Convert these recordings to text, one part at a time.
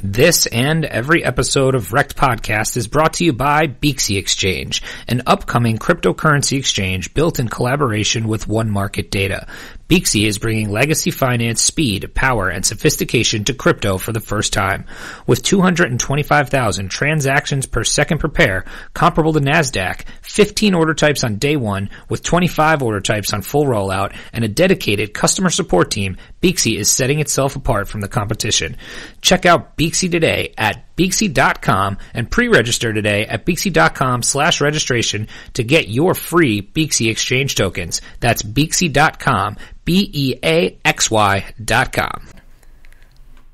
This and every episode of REKT Podcast is brought to you by Beaksy Exchange, an upcoming cryptocurrency exchange built in collaboration with One Market Data. Beaksy is bringing legacy finance speed, power, and sophistication to crypto for the first time. With 225,000 transactions per second per pair, comparable to NASDAQ, 15 order types on day one, with 25 order types on full rollout, and a dedicated customer support team, Beaksy is setting itself apart from the competition. Check out Beaksy today at Beaksy.com and pre-register today at Beaksy.com/registration to get your free Beaksy Exchange tokens. That's Beaksy.com, BEAXY.com.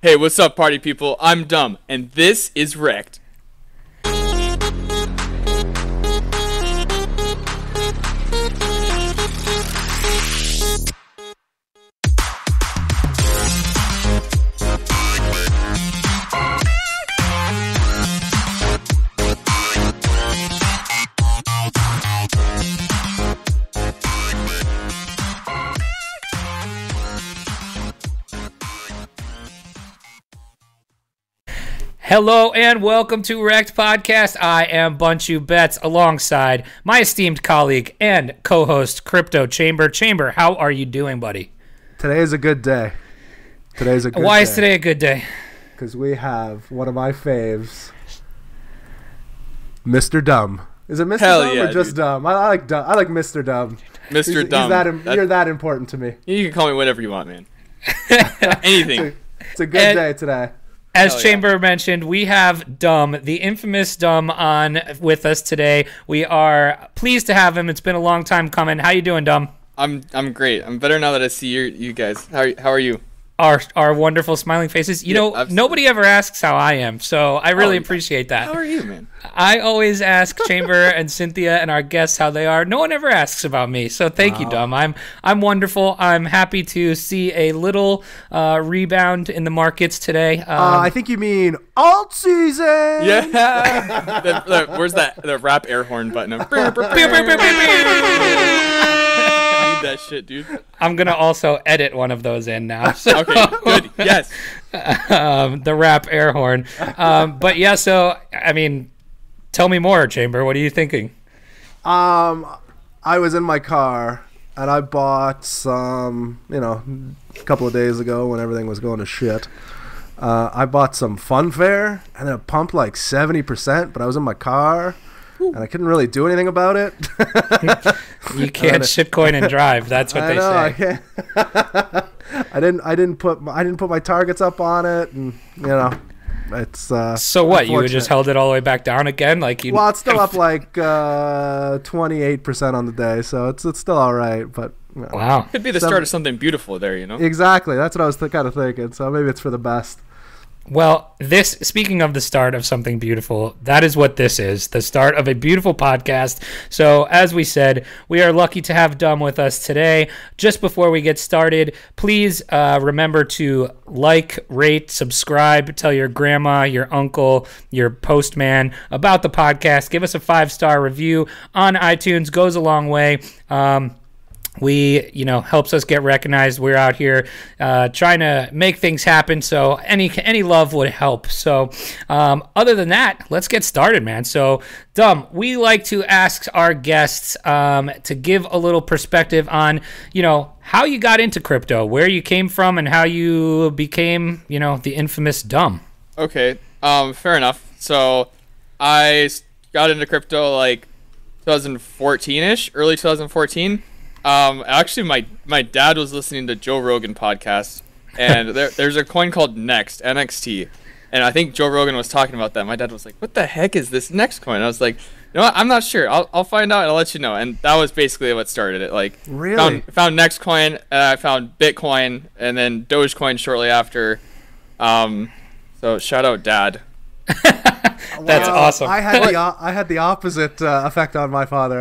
Hey, what's up, party people? I'm Dumb, and this is REKT. Hello and welcome to REKT Podcast. I am Bunchu Betts alongside my esteemed colleague and co-host Crypto Chamber. Chamber, how are you doing, buddy? Today is a good day. Why is today a good day? Because we have one of my faves, Mr. Dumb. Is it Mr. Hell Dumb yeah, or just dude. Dumb? I like Dumb. I like Mr. Dumb. Mr. Dumb. You're that important to me. You can call me whatever you want, man. Anything. It's a good day today. As Hell Chamber mentioned, we have Dumb, the infamous Dumb, on with us today. We are pleased to have him. It's been a long time coming. How you doing, Dumb? I'm great. I'm better now that I see you guys. How are you? Our wonderful smiling faces. You know, absolutely. nobody ever asks how I am, so I really appreciate that. How are you, man? I always ask Chamber and Cynthia and our guests how they are. No one ever asks about me, so thank you, Dumb. I'm wonderful. I'm happy to see a little rebound in the markets today. I think you mean alt season. Yeah. Where's the rap air horn button? I need that shit, dude. I'm gonna also edit one of those in now. So. Okay, good. Yes. The rap air horn. But yeah, so I mean, tell me more, Chamber. What are you thinking? I was in my car and I bought some, a couple of days ago when everything was going to shit. I bought some Funfair and then it pumped like 70%, but I was in my car and I couldn't really do anything about it. You can't shitcoin and drive. That's what they say. I can't. I didn't put my targets up on it, and it's. So what? You just held it all the way back down again, like you? Well, it's still up like 28% on the day, so it's still all right. But wow, Could be the start of something beautiful there, Exactly. That's what I was kind of thinking. So maybe it's for the best. Well, speaking of the start of something beautiful, that is what this is, the start of a beautiful podcast. So, as we said, we are lucky to have Dumb with us today. Just before we get started, please remember to like, rate, subscribe, tell your grandma, your uncle, your postman about the podcast. Give us a 5-star review on iTunes, goes a long way. Helps us get recognized. We're out here trying to make things happen, so any love would help. So other than that, let's get started, man. So, Dumb, we like to ask our guests to give a little perspective on, how you got into crypto, where you came from, and how you became, the infamous Dumb. Okay, fair enough. So, I got into crypto like 2014-ish, early 2014. Actually, my dad was listening to Joe Rogan podcast, and there's a coin called NXT, and I think Joe Rogan was talking about that. My dad was like, "What the heck is this Next coin?" I was like, "You know what? I'm not sure. I'll find out and I'll let you know." And that was basically what started it. Like, really found Next coin, and I found Bitcoin, and then Dogecoin shortly after. So shout out, Dad. That's awesome. I had the opposite effect on my father.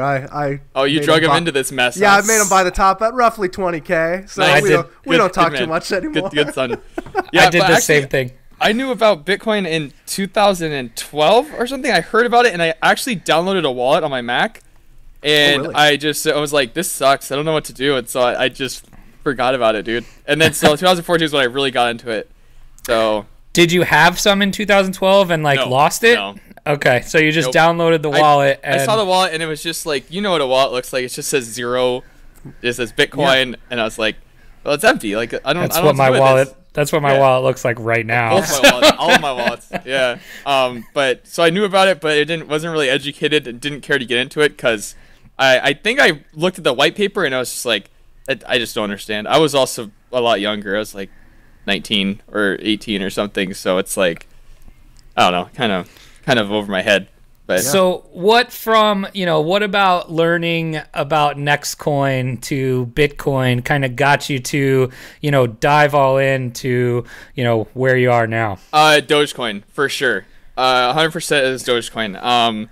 You drug him into this mess. Yeah, I made him buy the top at roughly 20K. So Nice. we don't talk too much anymore. Good son. Yeah, I did the same thing. I knew about Bitcoin in 2012 or something. I heard about it, and I actually downloaded a wallet on my Mac. And really? I was like, this sucks. I don't know what to do. And so I just forgot about it, dude. And then so 2014 is when I really got into it. So Did you have some in 2012 and lost it? No. Okay, so you just downloaded the wallet. I saw the wallet and it was just like, you know what a wallet looks like? It just says zero. It says Bitcoin, and I was like, well, it's empty. Like I don't. That's I don't what my wallet. this. That's what my wallet looks like right now. Both my wallets, all of my wallets. Yeah. But so I knew about it, but wasn't really educated and didn't care to get into it because I think I looked at the white paper and I was just like, I just don't understand. I was also a lot younger. I was like 19 or 18 or something. So it's like, I don't know, kind of over my head. But so what about learning about Nextcoin to Bitcoin kind of got you to, dive all into, where you are now? Dogecoin for sure. 100% is Dogecoin.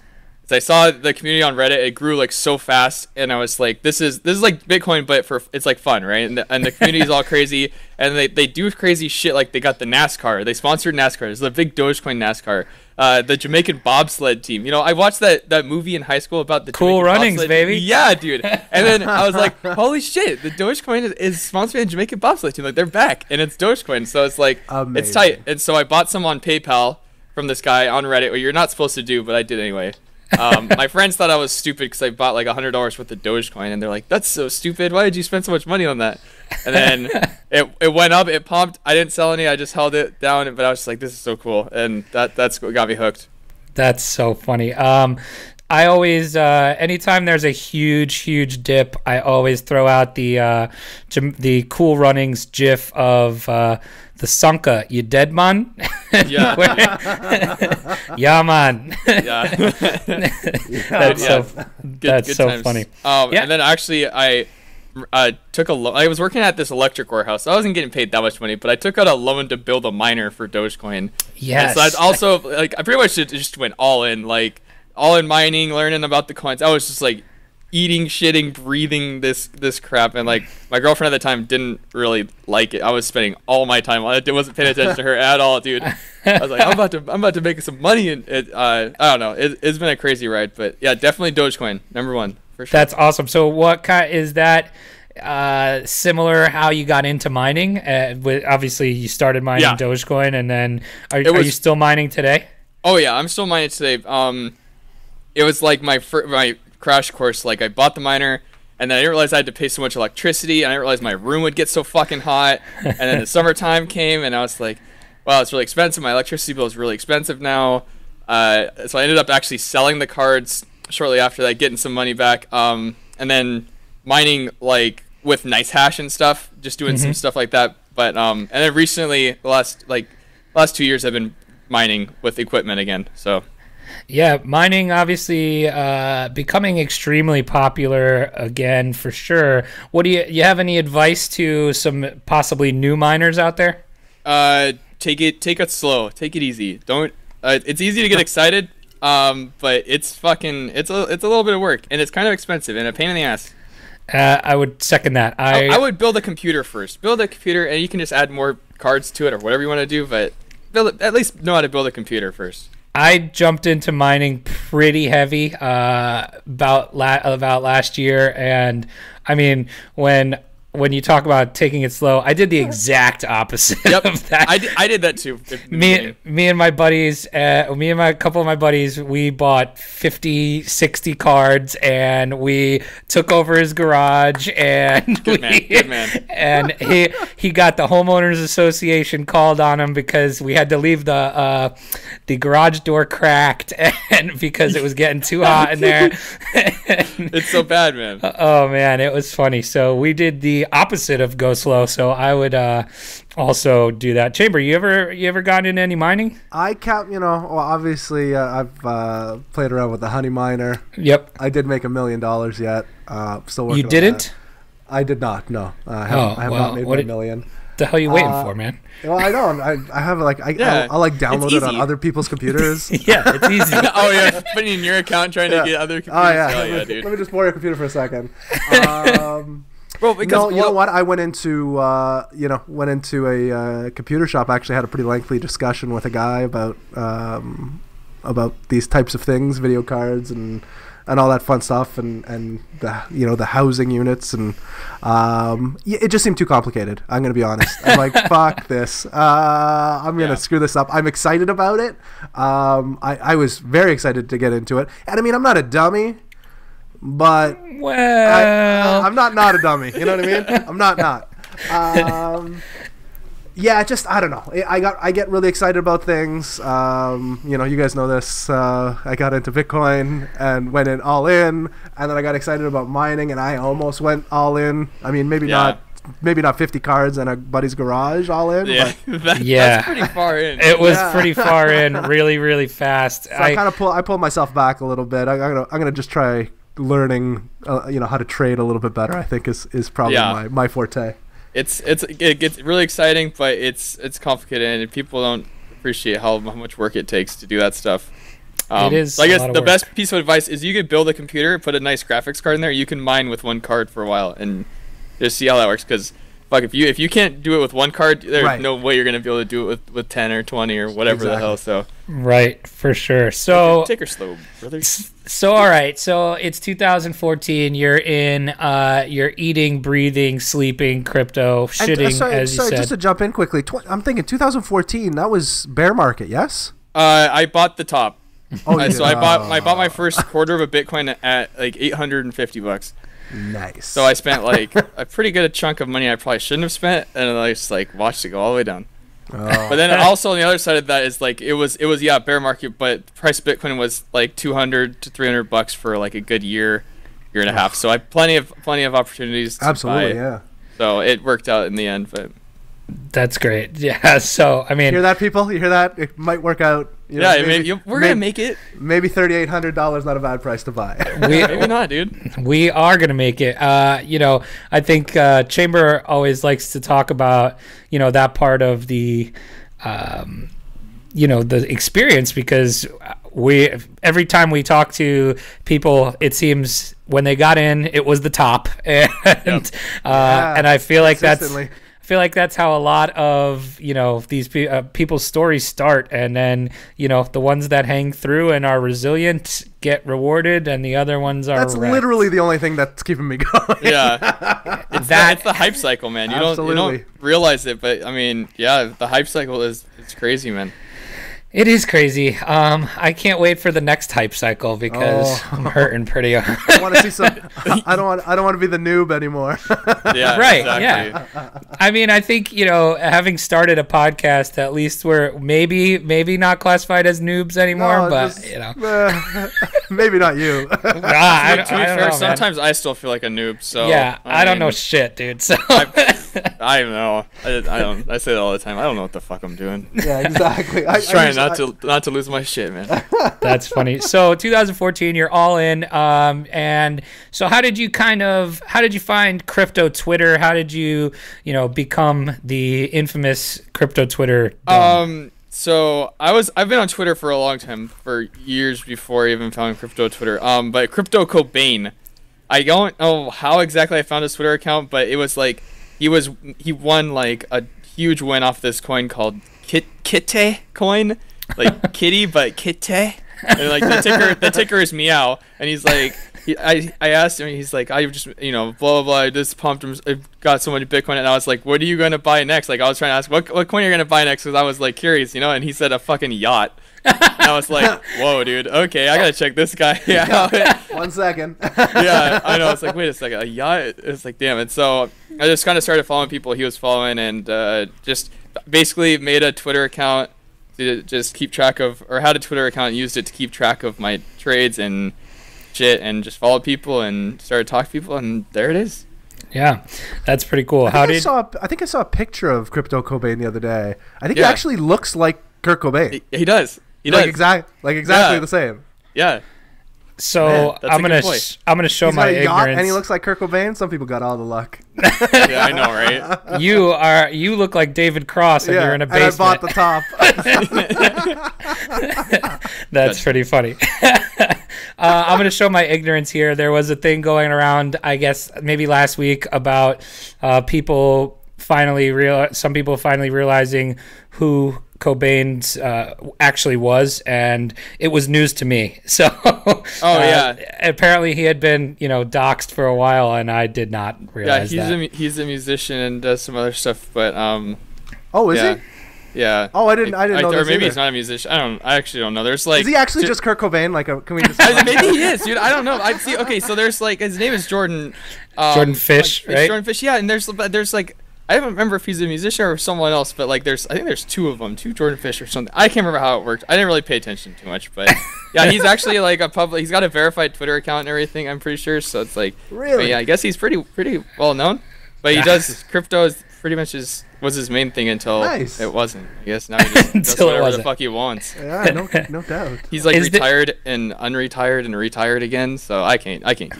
As I saw the community on Reddit, it grew like so fast, and I was like, this is like Bitcoin, but it's like fun, right? And the community is all crazy, and they do crazy shit. Like they got the NASCAR, they sponsored NASCAR. There's the big Dogecoin NASCAR. The Jamaican bobsled team. I watched that movie in high school about the Cool Jamaican Runnings, bobsled baby. Team. Yeah, dude. And then I was like, holy shit, the Dogecoin is sponsored by the Jamaican bobsled team. Like they're back, and it's Dogecoin, so it's like Amazing. It's tight. And so I bought some on PayPal from this guy on Reddit. What you're not supposed to do, but I did anyway. My friends thought I was stupid because I bought like $100 worth of Dogecoin, and they're like, "That's so stupid. Why did you spend so much money on that?" And then it went up, it pumped. I didn't sell any. I just held it down, but I was just like, "This is so cool," and that's what got me hooked. That's so funny. I always, anytime there's a huge dip, I always throw out the Cool Runnings GIF of the Sunka. You dead, man? Yeah. Yeah, man. Yeah. That's so funny. And then actually, I took a loan. I was working at this electric warehouse. I wasn't getting paid that much money, but I took out a loan to build a miner for Dogecoin. Yes. And so I also like I pretty much just went all in mining, learning about the coins. I was just like eating, shitting, breathing this crap, and like my girlfriend at the time didn't really like it. I was spending all my time on it. I wasn't paying attention to her at all, dude. I was like, I'm about to make some money, and I don't know. It's been a crazy ride, but yeah, definitely Dogecoin #1 for sure. That's awesome. So what kind is that? Similar how you got into mining? Obviously, you started mining Dogecoin, and then are you still mining today? Oh yeah, I'm still mining today. It was like my crash course. Like I bought the miner, and then I didn't realize I had to pay so much electricity, and I didn't realize my room would get so fucking hot. And then the summertime came, and I was like, wow, it's really expensive. My electricity bill is really expensive now. So I ended up actually selling the cards shortly after that, getting some money back, and then mining like with nice hash and stuff, just doing some stuff like that. But and then recently, the last 2 years, I've been mining with equipment again. So. Yeah, mining obviously becoming extremely popular again for sure. What do you have any advice to some possibly new miners out there? Take it slow, take it easy. Don't. It's easy to get excited, but it's a little bit of work, and it's kind of expensive and a pain in the ass. I would second that. I would build a computer first. Build a computer, and you can just add more cards to it or whatever you want to do. But at least know how to build a computer first. I jumped into mining pretty heavy about last year, and I mean when you talk about taking it slow, I did the exact opposite of that. I did that too. Me and my buddies, a couple of my buddies, we bought 50, 60 cards, and we took over his garage, and good man. And he got the homeowners association called on him because we had to leave the garage door cracked, and because it was getting too hot in there. It's so bad, man. Oh man, it was funny. So we did the opposite of go slow. So I would also do that. Chamber, you ever gotten into any mining? Obviously I've played around with the honey miner. Yep. I did make $1 million yet. Still working. You didn't? On that. I did not. No, I have not made $1 million. The hell are you waiting for, man? Well, I don't. I have I download it on other people's computers. Yeah, it's easy. Oh yeah, putting in your account trying to get other computers. Oh yeah, dude. Let me just borrow your computer for a second. Well, because you know what? I went into a computer shop. I actually had a pretty lengthy discussion with a guy about these types of things, video cards and all that fun stuff, and the the housing units, and it just seemed too complicated. I'm gonna be honest. I'm like, fuck this. I'm gonna screw this up. I'm excited about it. I was very excited to get into it, and I mean, I'm not a dummy, but I'm not a dummy. You know what I mean? I'm not. Yeah, just I don't know. I get really excited about things. You guys know this. I got into Bitcoin and went in all in, and then I got excited about mining, and I almost went all in. I mean, maybe not 50 cards in a buddy's garage all in. Yeah, but that's pretty far in. It was pretty far in, really, really fast. So I pulled myself back a little bit. I'm gonna just try learning, how to trade a little bit better. I think is probably my forte. It gets really exciting, but it's complicated, and people don't appreciate how much work it takes to do that stuff. It is. So I guess the best piece of advice is you could build a computer, put a nice graphics card in there. You can mine with one card for a while and just see how that works. Because if you can't do it with one card, there's no way you're gonna be able to do it with 10 or 20 or whatever the hell. So right, for sure. So take her slow, brother. So all right, so it's 2014. You're in. You're eating, breathing, sleeping, crypto, shitting. Sorry, as you said. Just to jump in quickly. I'm thinking 2014. That was bear market, yes. I bought the top. Oh, so I bought my first quarter of a Bitcoin at like $850. Nice. So I spent like a pretty good chunk of money I probably shouldn't have spent, and I just like watched it go all the way down. Oh. But then also on the other side of that is like it was bear market, but the price of Bitcoin was like $200 to $300 for like a good year and a half. So I had plenty of opportunities to absolutely buy. Yeah. So it worked out in the end, but that's great. Yeah. So I mean, hear that, people? You hear that? It might work out. We're gonna make it. Maybe $3,800, not a bad price to buy. Maybe not, dude. We are gonna make it. I think Chamber always likes to talk about that part of the the experience, because every time we talk to people, it seems when they got in, it was the top, and and I feel like that's how a lot of these people's stories start, and then the ones that hang through and are resilient get rewarded, and the other ones are that's wrecked. Literally the only thing that's keeping me going. Yeah. It's the hype cycle, man. You don't realize it, but I mean, the hype cycle it's crazy, man. It is crazy. I can't wait for the next hype cycle, because I'm hurting pretty hard. I want to see some. I don't want to be the noob anymore. Yeah, right. Exactly. Yeah. I mean, I think having started a podcast, at least we're maybe not classified as noobs anymore, but maybe not you. I don't know, sometimes I still feel like a noob. So yeah, I don't know shit, dude. So I don't know. I say that all the time. I don't know what the fuck I'm doing. Yeah, exactly. I'm trying not to lose my shit, man. That's funny. So 2014, you're all in. And so how did you find crypto Twitter? How did you become the infamous crypto Twitter? So I've been on Twitter for a long time, for years before I even found crypto Twitter. But Crypto Cobain, I don't know how exactly I found his Twitter account, but it was like he won like a huge win off this coin called Kitte coin, like kitty but Kitte, and like the ticker is meow, and he's like I asked him, he's like, I just blah blah blah, I just pumped him, I got so much Bitcoin, and I was like, what are you gonna buy next? Like I was trying to ask what coin you're gonna buy next, because I was like curious, and he said a fucking yacht. And I was like, whoa, dude, okay, I gotta check this guy out. 1 second. Yeah, I know. It's like, wait a second, a yacht? It's like, damn it. So I just kind of started following people he was following, and just basically made a Twitter account to just keep track of, or had a Twitter account and used it to keep track of my trades and shit, and just followed people and started talking to people, and there it is. Yeah, that's pretty cool. I think I saw a picture of Crypto Cobain the other day. I think he actually looks like Kurt Cobain. He does. He does. Exactly the same. Yeah. So I'm gonna show my ignorance. And he looks like Kurt Cobain. Some people got all the luck. Yeah, I know, right? You look like David Cross, and you're in a basement. And I bought the top. That's pretty funny. I'm gonna show my ignorance here. There was a thing going around, I guess maybe last week, about some people finally realizing who Cobain's actually was, and it was news to me. So, apparently he had been, doxxed for a while, and I did not realize that. He's a musician and does some other stuff, but is he? Yeah. Oh, I didn't know this or maybe either. He's not a musician. I actually don't know. There's like. Is he actually just Kurt Cobain? Like, can we just? Maybe he is, dude. I don't know. I see. Okay, so there's like his name is Jordan. Jordan Fish, right? Jordan Fish. Yeah, and there's like I don't remember if he's a musician or someone else, but like I think there's two of them, two Jordan Fish or something. I can't remember how it worked. I didn't really pay attention too much, but yeah, he's actually like he's got a verified Twitter account and everything. I'm pretty sure. So it's like. Really? Yeah, I guess he's pretty well known, but he does crypto is pretty much was his main thing until it wasn't. I guess now he just does whatever the fuck he wants. Yeah, no doubt. He's like retired and unretired and retired again, so I can't keep up.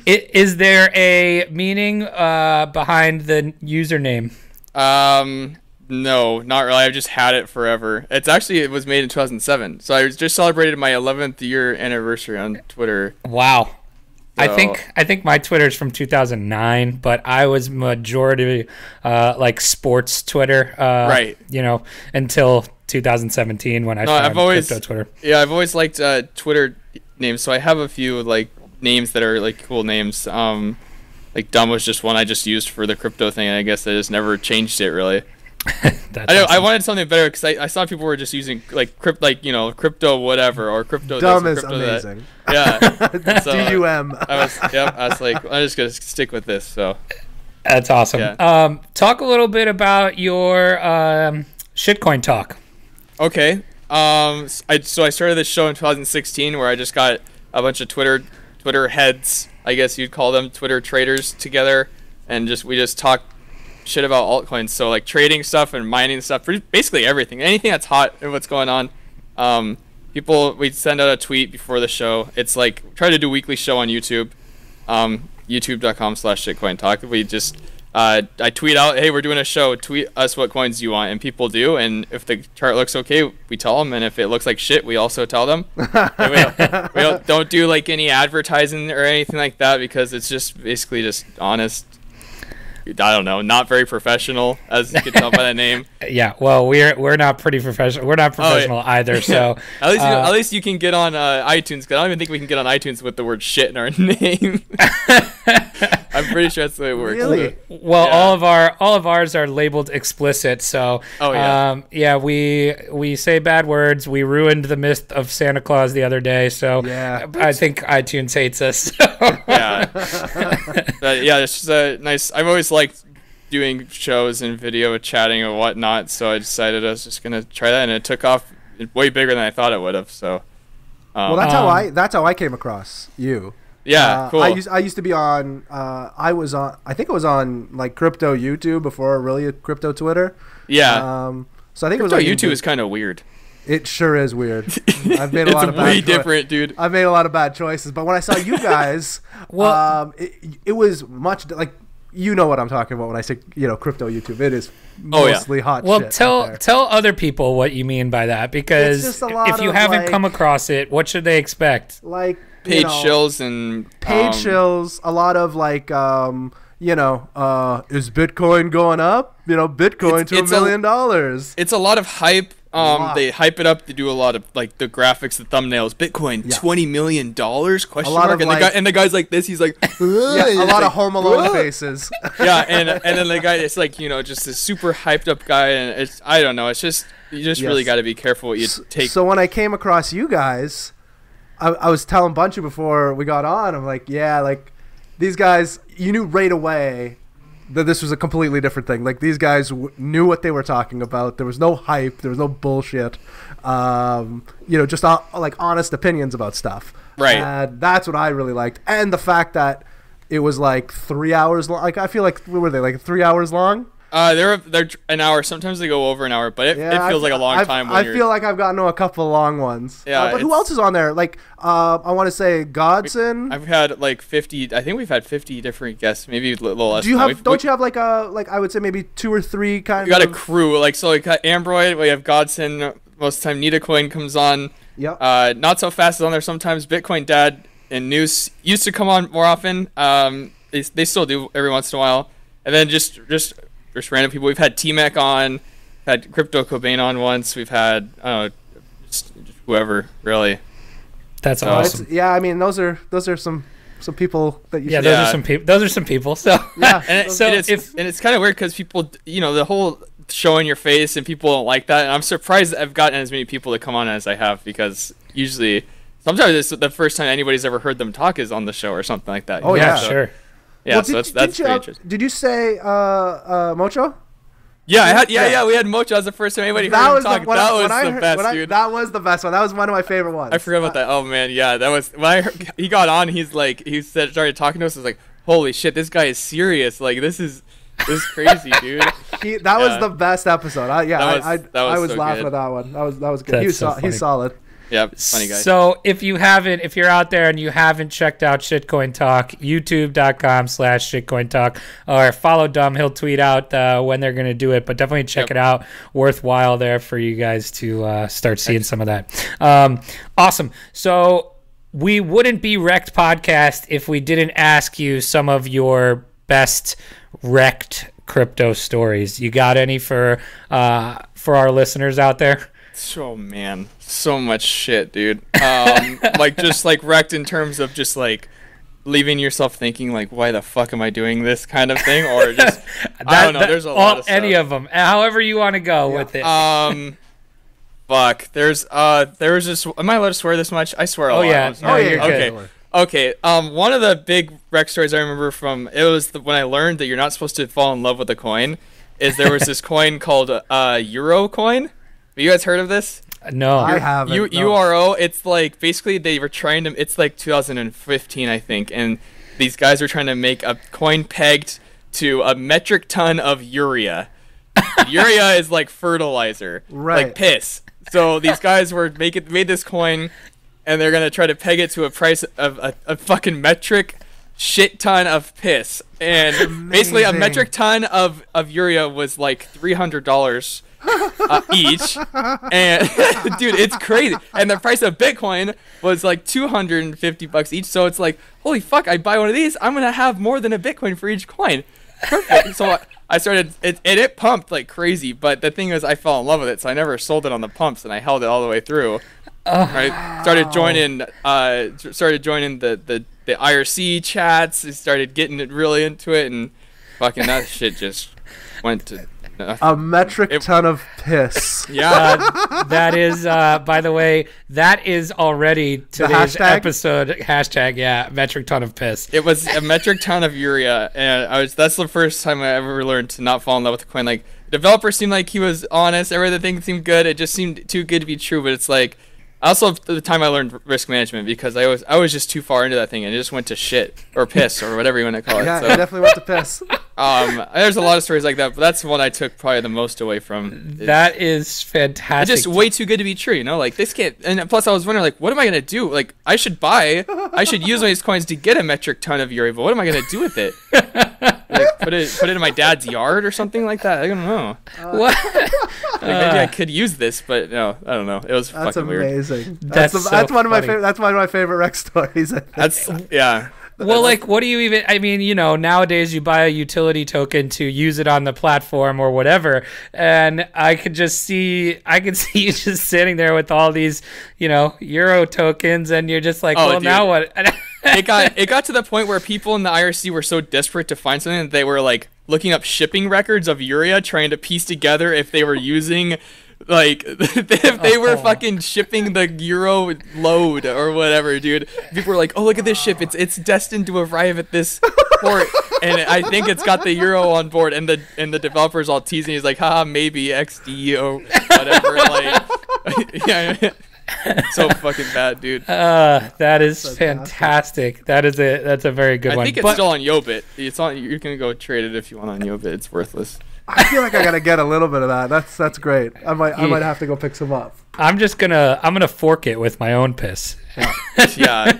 Is there a meaning behind the username? No, not really. I've just had it forever. It was made in 2007, so I just celebrated my 11th year anniversary on Twitter. Wow. I think my Twitter's from 2009, but I was majority like sports Twitter, right? Until 2017 when I found crypto Twitter. Yeah, I've always liked Twitter names, so I have a few like names that are like cool names. Like Dumb was just one I just used for the crypto thing, and I guess I just never changed it really. I wanted something better because I saw people were just using like crypto whatever or crypto. Dumb this is crypto amazing. That. Yeah. So, DUM. I was like, I'm just gonna stick with this. So. That's awesome. Yeah. Talk a little bit about your Shitcoin Talk. Okay. I started this show in 2016 where I just got a bunch of Twitter heads, I guess you'd call them, Twitter traders together, and we just talk shit about altcoins. So like trading stuff and mining stuff, basically everything, anything that's hot and what's going on. We'd send out a tweet before the show. It's like try to do a weekly show on YouTube, youtube.com/Shitcoin Talk. We just I tweet out, hey, we're doing a show. Tweet us what coins you want, and people do. And if the chart looks okay, we tell them. And if it looks like shit, we also tell them. And we don't do like any advertising or anything like that because it's just basically just honest. I don't know, not very professional, as you can tell by the name. Yeah, well, we're not pretty professional. We're not professional either. So at least you can get on iTunes. Cause I don't even think we can get on iTunes with the word shit in our name. I'm pretty sure that's the way it works. Really? Well, yeah. all of ours are labeled explicit. So we say bad words. We ruined the myth of Santa Claus the other day. So I think iTunes hates us. Yeah, it's just nice. I've always liked doing shows and video chatting and whatnot, so I decided I was just gonna try that, and it took off way bigger than I thought it would have. So, well, that's how I came across you. Yeah, cool. I used to be on. I think it was on like crypto YouTube before really crypto Twitter. Yeah. So I think crypto it was like YouTube is kind of weird. It sure is weird. I've made a lot of bad way different, dude. I've made a lot of bad choices, but when I saw you guys, it was much like you know what I'm talking about when I say crypto YouTube. It is mostly hot. Well, shit tell other people what you mean by that, because if you haven't come across it, what should they expect? Like paid shills and paid shills. A lot of like is Bitcoin going up? Bitcoin to $1 million. It's a lot of hype. They hype it up. They do a lot of like the graphics, the thumbnails. Bitcoin, $20 million? Question mark. And the guy's like this. He's like, a lot of Home Alone faces. Yeah, and then the guy, it's like just this super hyped up guy, and it's I don't know. It's just you just really got to be careful what you take. So when I came across you guys, I was telling Bunchu before we got on. I'm like, these guys, you knew right away that this was a completely different thing. Like these guys knew what they were talking about. There was no hype. There was no bullshit. Just like honest opinions about stuff. Right. And that's what I really liked. And the fact that it was like 3 hours long. Like I feel like what were they like 3 hours long? They're an hour. Sometimes they go over an hour, but it feels like a long time. I feel like I've gotten to a couple of long ones. Yeah, but who else is on there? Like, I want to say Godson. I've had like 50. I think we've had 50 different guests, maybe a little less. Do you have? Don't you have like I would say maybe 2 or 3 kind of. We got a crew. Like so, we got Ambroid. We have Godson. Most of the time, Nitacoin comes on. Yep. Not so fast is on there sometimes. Bitcoin Dad and Noose used to come on more often. They still do every once in a while, and then just random people. We've had T-Mac on, had Crypto Cobain on once. We've had just whoever really. That's awesome. Yeah, I mean those are some people that you. Yeah, those are some people. Those are some people. So yeah, and it's kind of weird because people, the whole showing your face and people don't like that. And I'm surprised I've gotten as many people to come on as I have, because usually, sometimes it's the first time anybody's ever heard them talk is on the show or something like that. Oh yeah, sure. Yeah, well, so that's pretty interesting. Did you say Mocho? Yeah, we had Mocho as the first time anybody heard him talk. That was the best, dude. That was the best one. That was one of my favorite ones. I forgot about that. Oh man, yeah, that was when I heard, he got on. Started talking to us. I was like, holy shit, this guy is serious. Like this is crazy, dude. That was the best episode. I was so laughing good. at that one. That was good. He's solid. Yeah, funny guy. So if you're out there and you haven't checked out Shitcoin Talk, youtube.com/Shitcoin Talk, or follow Dom. He'll tweet out when they're going to do it, but definitely check it out. Worthwhile there for you guys to start seeing some of that. Awesome. So we wouldn't be REKT Podcast if we didn't ask you some of your best REKT crypto stories. You got any for our listeners out there? Oh man, so much shit, dude. Just REKT in terms of just like leaving yourself thinking like, why the fuck am I doing this kind of thing, or just I don't know. There's a lot of stuff. Any of them, however you want to go with it. Fuck. There was just. Am I allowed to swear this much? I swear a lot. Yeah. You're okay. good. Okay. One of the big REKT stories I remember from when I learned that you're not supposed to fall in love with a coin, is there was this coin called Euro coin. Have you guys heard of this? No. I haven't. URO, it's like basically they were trying to, it's like 2015 I think, and these guys were trying to make a coin pegged to a metric ton of urea. Urea is like fertilizer, like piss. So these guys made this coin, and they're gonna try to peg it to a price of a fucking metric shit ton of piss. And basically a metric ton of urea was like $300 each, and dude, it's crazy. And the price of Bitcoin was like $250 each. So it's like, holy fuck! I buy one of these, I'm gonna have more than a Bitcoin for each coin. Perfect. So I started it pumped like crazy. But the thing is, I fell in love with it, so I never sold it on the pumps, and I held it all the way through. I started joining the IRC chats. I started getting it really into it, and fucking that shit just went to. A metric ton of piss. Yeah. That is, by the way, that is already today's episode. Hashtag, yeah, metric ton of piss. It was a metric ton of urea, and that's the first time I ever learned to not fall in love with the coin. Like, the developer seemed like he was honest. Everything seemed good. It just seemed too good to be true, but it's like, also the time I learned risk management, because I was just too far into that thing, and it just went to shit or piss or whatever you want to call it. Yeah, so, it definitely went to piss. There's a lot of stories like that, but that's the one I took probably the most away from. That is fantastic. It's just way too good to be true, like this can't. And plus, I was wondering, like, what am I gonna do? Like, I should use one of these coins to get a metric ton of urea, but what am I gonna do with it? Like, put it in my dad's yard or something like that. I don't know. What? Maybe I could use this, but no, I don't know. It was fucking weird. That's amazing. That's one of my favorite. That's one of my favorite REKT stories. Yeah. Well, like, what do you even? I mean, nowadays you buy a utility token to use it on the platform or whatever, and I could see you just sitting there with all these, Euro tokens, and you're just like, well, dude. Now what? It got to the point where people in the IRC were so desperate to find something that they were like looking up shipping records of urea, trying to piece together if they were using. Like, if they were fucking shipping the Euro load or whatever, dude. People were like, oh, look at this ship. It's destined to arrive at this port. And I think it's got the Euro on board. And the developer's all teasing. He's like, haha, maybe XD or whatever. Like, yeah. So fucking bad, dude. That is fantastic. That's a very good one. I think it's still on Yobit. You can go trade it if you want on Yobit. It's worthless. I feel like I gotta get a little bit of that. That's great. I might have to go pick some up. I'm gonna fork it with my own piss. Yeah.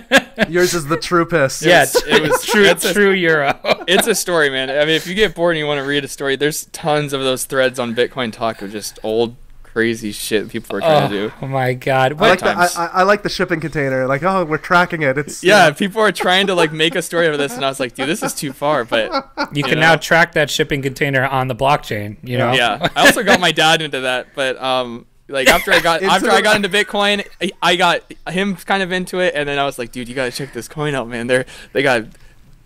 Yours is the true piss. Yeah, it was true Euro. It's a story, man. I mean, if you get bored and you want to read a story, there's tons of those threads on Bitcoin Talk of just old crazy shit people were trying to do. Oh my god! I like the shipping container. Like, oh, we're tracking it. It's people are trying to like make a story of this, and I was like, dude, this is too far. But you can now track that shipping container on the blockchain. You know. Yeah. I also got my dad into that, but like after I got into Bitcoin, I got him kind of into it, and then I was like, dude, you gotta check this coin out, man. They got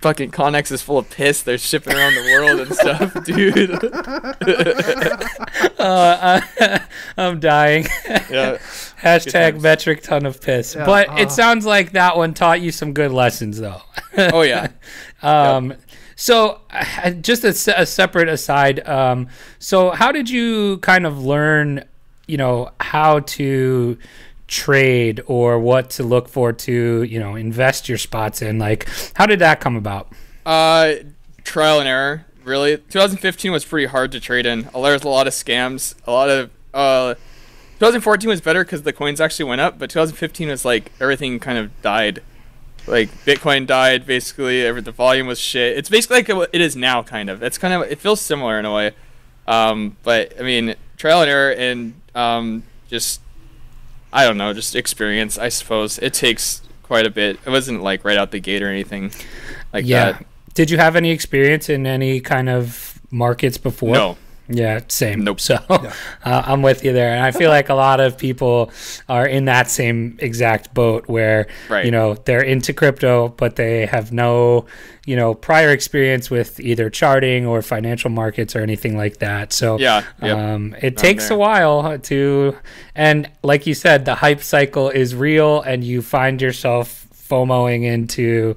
fucking Connex is full of piss. They're shipping around the world and stuff, dude. I'm dying. Yeah. Hashtag metric ton of piss. Yeah, but it sounds like that one taught you some good lessons, though. Oh, yeah. So just a separate aside. So how did you kind of learn, how to trade or what to look for to invest your spots in? Like, how did that come about? Trial and error, really. 2015 was pretty hard to trade in. There was a lot of scams. 2014 was better because the coins actually went up, but 2015 was like everything kind of died. Like Bitcoin died basically. The volume was shit. It's basically like it is now, kind of. It feels similar in a way. But I mean, trial and error and just experience, I suppose. It takes quite a bit. It wasn't like right out the gate or anything like that. Did you have any experience in any kind of markets before? No. Yeah, same. Nope. So I'm with you there. And I feel like a lot of people are in that same exact boat where, they're into crypto, but they have no, prior experience with either charting or financial markets or anything like that. So it takes a while and like you said, the hype cycle is real and you find yourself FOMOing into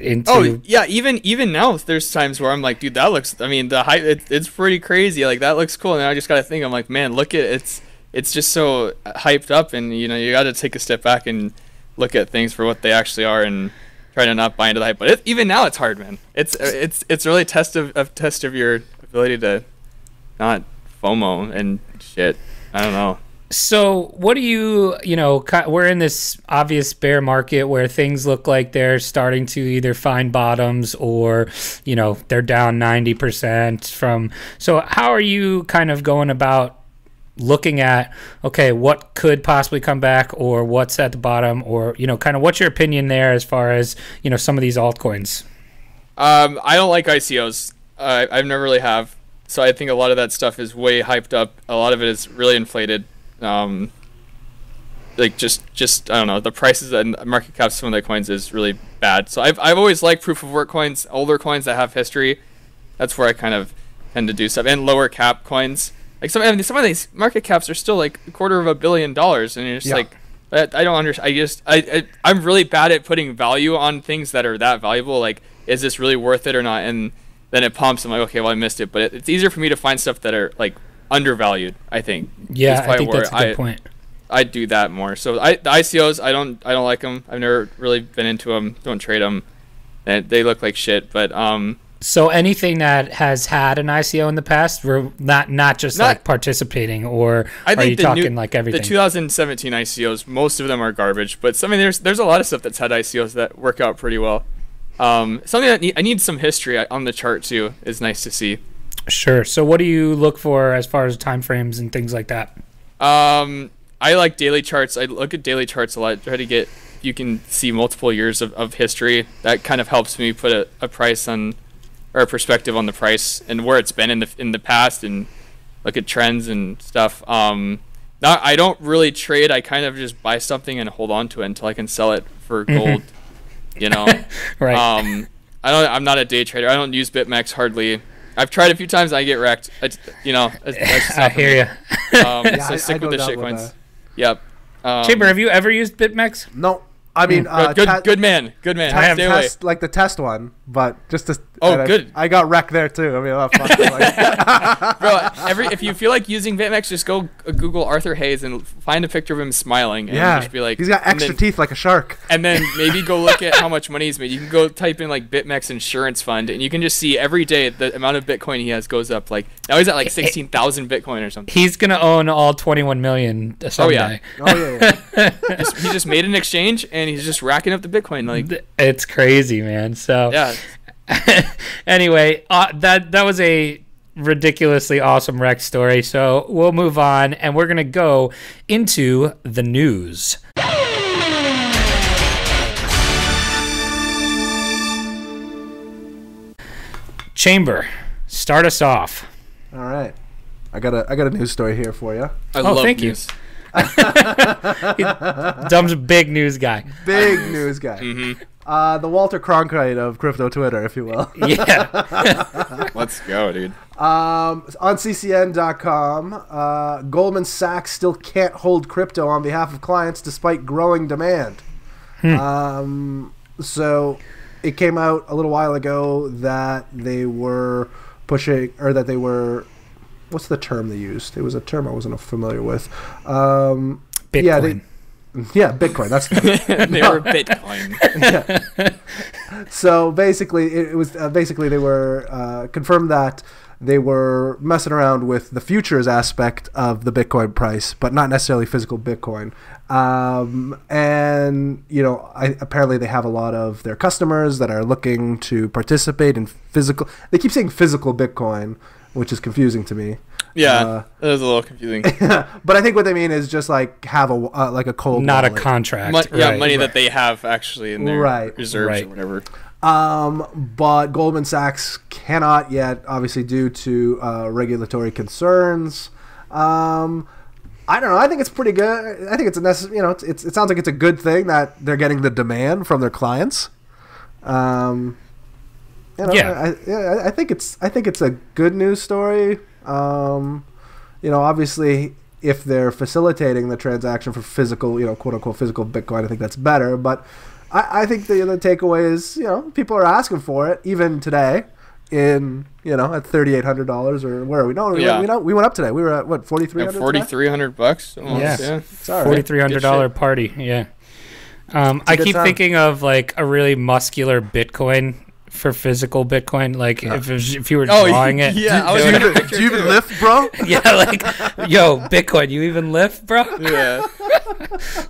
even now there's times where I'm like, dude, that looks, the hype, it's pretty crazy, like that looks cool, and I just gotta think, I'm like, man, look at it's just so hyped up, and you gotta take a step back and look at things for what they actually are and try to not buy into the hype. But even now it's hard, man. It's really a test of your ability to not FOMO and shit. I don't know. So what do we're in this obvious bear market where things look like they're starting to either find bottoms or, they're down 90% from. So how are you kind of going about looking at, okay, what could possibly come back or what's at the bottom, or, kind of what's your opinion there as far as, some of these altcoins? I don't like ICOs. I've never really have. So I think a lot of that stuff is way hyped up. A lot of it is really inflated. Like just I don't know, the prices and market caps of some of the coins is really bad. So I've always liked proof of work coins, older coins that have history. That's where I kind of tend to do stuff, and lower cap coins. Like some of these market caps are still like $250 million, and you're just like, I don't understand. I'm really bad at putting value on things that are that valuable. Like, is this really worth it or not? And then it pumps. I'm like, okay, well, I missed it. But it's easier for me to find stuff that are like undervalued, I think. Yeah, I think that's a good point. I do that more. So the ICOs, I don't like them. I've never really been into them. Don't trade them. They look like shit. But so anything that has had an ICO in the past, we're not just like participating, or are you talking like everything? The 2017 ICOs, most of them are garbage. But there's a lot of stuff that's had ICOs that work out pretty well. Something that I need some history on the chart too is nice to see. Sure. So what do you look for as far as time frames and things like that? I like daily charts. I look at daily charts a lot. Try to get, you can see multiple years of history. That kind of helps me put a price on, or a perspective on the price and where it's been in the past, and look at trends and stuff. I don't really trade. I kind of just buy something and hold on to it until I can sell it for gold. Right. I'm not a day trader. I don't use BitMEX hardly. I've tried a few times. I get wrecked. I hear you. So stick with the shitcoins. Yep. Chamber, have you ever used BitMEX? No. I mean, good man. I have test, like the test one, but just to. Good. I got wrecked there too. I mean, fuck, bro. If you feel like using BitMEX, just go Google Arthur Hayes and find a picture of him smiling, and just be like, he's got extra teeth like a shark. And then maybe go look at how much money he's made. You can go type in like BitMEX insurance fund, and you can just see every day the amount of Bitcoin he has goes up. Like now he's at like 16,000 Bitcoin or something. He's gonna own all 21 million someday. Yeah. He just made an exchange and he's just racking up the Bitcoin. Like it's crazy, man. So yeah. Anyway, that was a ridiculously awesome REKT story. So we'll move on, and we're going to go into the news. Chamber, start us off. All right. I got a news story here for you. I love thank news. Dumb's a big news guy. Big news guy. The Walter Cronkite of crypto Twitter, if you will. Yeah. Let's go, dude. On ccn.com, Goldman Sachs still can't hold crypto on behalf of clients despite growing demand. So it came out a little while ago that they were pushing, or that they were, what's the term they used? It was a term I wasn't familiar with. Bitcoin. Yeah, Bitcoin. That's They were Bitcoin. yeah. So basically, it was basically they were confirmed that they were messing around with the futures aspect of the Bitcoin price, but not necessarily physical Bitcoin. And apparently they have a lot of their customers that are looking to participate in physical. They keep saying physical Bitcoin, which is confusing to me. Yeah, it was a little confusing. But I think what they mean is just like have a cold Not wallet. a contract. Money that they have actually in their reserves or whatever. But Goldman Sachs cannot yet, obviously due to regulatory concerns. I don't know. I think it's pretty good. I think it's a necessary. It sounds like it's a good thing that they're getting the demand from their clients. I think it's a good news story. Obviously, if they're facilitating the transaction for physical, quote unquote physical Bitcoin, I think that's better. But I think the takeaway is, people are asking for it even today. At $3,800 or where are we? No, we went up today. We were at what, $4,300? $4,300. Yeah, Sorry. $4,300 party. Yeah. I keep thinking of like a really muscular Bitcoin for physical Bitcoin. Like if you were drawing it. Yeah. Do you even lift, bro? Yeah, like, yo, Bitcoin, you even lift, bro? Yeah.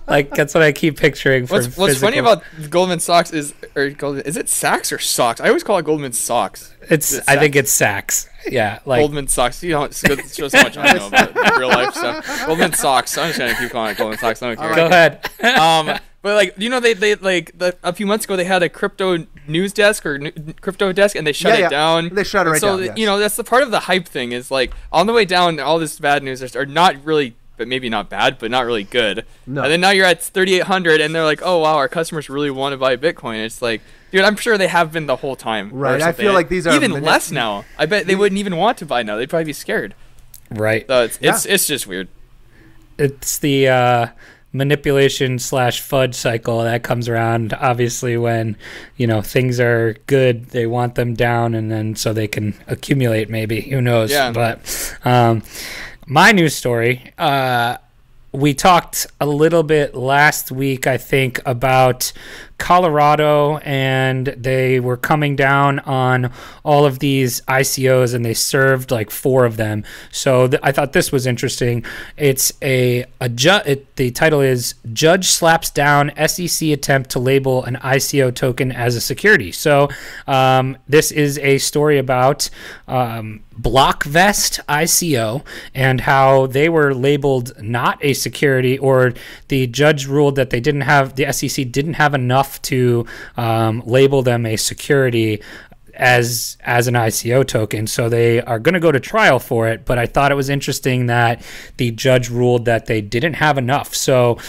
Like, that's what I keep picturing for What's funny about Goldman Sachs is it Sachs or Socks? I always call it Goldman Socks. I think it's Sachs. Yeah, like Goldman Sachs. It's just how much I know about real life stuff. Goldman Sachs. I'm just gonna keep calling it Goldman Sachs. I don't care. Go ahead. But like, they a few months ago they had a crypto news desk or crypto desk, and they shut it down. They shut it right down. So that's the part of the hype thing is like on the way down, all this bad news are not really, but maybe not bad, but not really good. No. And then now you're at 3,800, and they're like, oh wow, our customers really want to buy Bitcoin. It's like, dude, I'm sure they have been the whole time. Right. I feel like these are even less now. I bet they wouldn't even want to buy now. They'd probably be scared. Right. So it's just weird. It's the manipulation / fudge cycle that comes around, obviously, when things are good, they want them down, and then so they can accumulate, maybe, who knows. But my news story, we talked a little bit last week, I think, about Colorado, and they were coming down on all of these ICOs, and they served like 4 of them. So I thought this was interesting. It's the title is Judge Slaps Down SEC Attempt to Label an ICO Token as a Security. So this is a story about BlockVest ICO and how they were labeled not a security, or the judge ruled that the SEC didn't have enough to label them a security as an ICO token. So they are going to go to trial for it, but I thought it was interesting that the judge ruled that they didn't have enough. So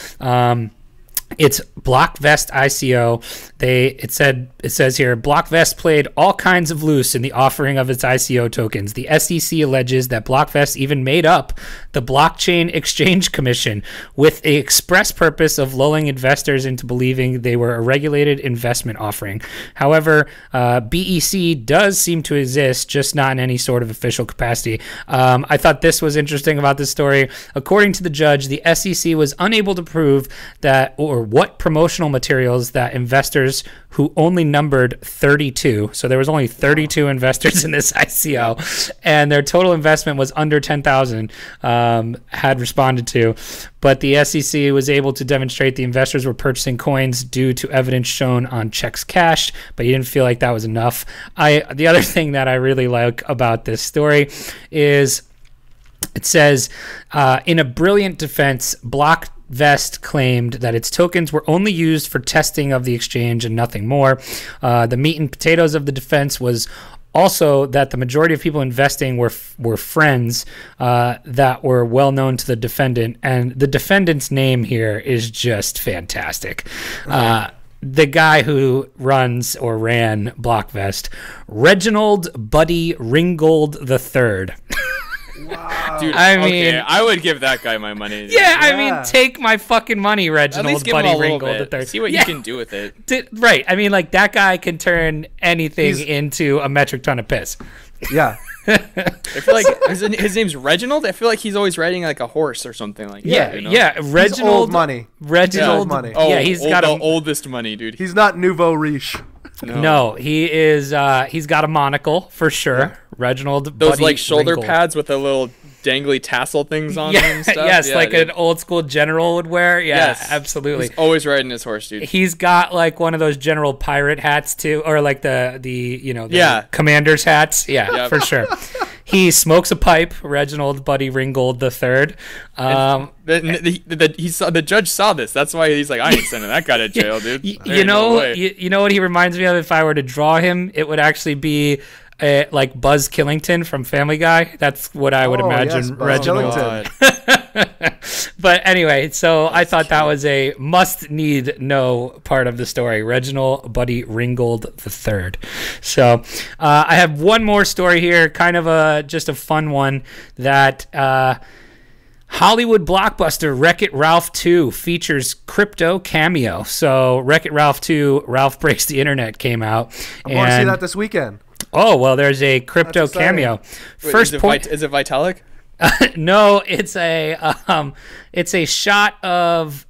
it's BlockVest ICO. It says here, BlockVest played all kinds of loose in the offering of its ICO tokens. The SEC alleges that BlockVest even made up the Blockchain Exchange Commission with the express purpose of lulling investors into believing they were a regulated investment offering. However, BEC does seem to exist, just not in any sort of official capacity. I thought this was interesting about this story. According to the judge, the SEC was unable to prove that or what promotional materials that investors who only numbered 32, so there was only 32 investors in this ICO, and their total investment was under $10,000. had responded to. But the SEC was able to demonstrate the investors were purchasing coins due to evidence shown on checks cashed, but he didn't feel like that was enough. The other thing that I really like about this story is it says, in a brilliant defense, Blockvest claimed that its tokens were only used for testing of the exchange and nothing more. The meat and potatoes of the defense was also that the majority of people investing were friends that were well known to the defendant, and the defendant's name here is just fantastic. The guy who runs or ran Blockvest, Reginald Buddy Ringgold III. Wow. Dude, I mean, I would give that guy my money. Dude. Yeah, I mean, take my fucking money, At Reginald least give him Buddy a little Ringgold bit. III. See what you can do with it. Right. I mean, like, that guy can turn anything into a metric ton of piss. Yeah. I feel like his name's Reginald. I feel like he's always riding like a horse or something like that. You know? Yeah. Reginald. He's old money. Reginald. Old money. Oh, yeah, he's got the a oldest money, dude. He's not nouveau riche. No, he is. He's got a monocle for sure. Yeah. Reginald. Those Buddy like shoulder Ringgold. pads with the little dangly tassel things on them and stuff. Yes, yeah, like dude. an old school general would wear. Yeah, Yes. absolutely. He's always riding his horse, dude. He's got like one of those general pirate hats too, or like the commander's hats. Yeah, Yep. for sure. He smokes a pipe, Reginald Buddy Ringgold III. The judge saw this. That's why he's like, I ain't sending that guy to jail, dude. You know what he reminds me of? If I were to draw him, it would actually be like Buzz Killington from Family Guy. That's what I would imagine. Yes, Reginald. But anyway, so I thought that was a must-need-know part of the story. Reginald Buddy Ringgold III. So I have one more story here, kind of just a fun one, that Hollywood blockbuster Wreck-It Ralph 2 features crypto cameo. So Wreck-It Ralph 2, Ralph Breaks the Internet came out. I want to see that this weekend. Oh, well, there's a crypto cameo. Wait, First is it Vitalik? No, it's a shot of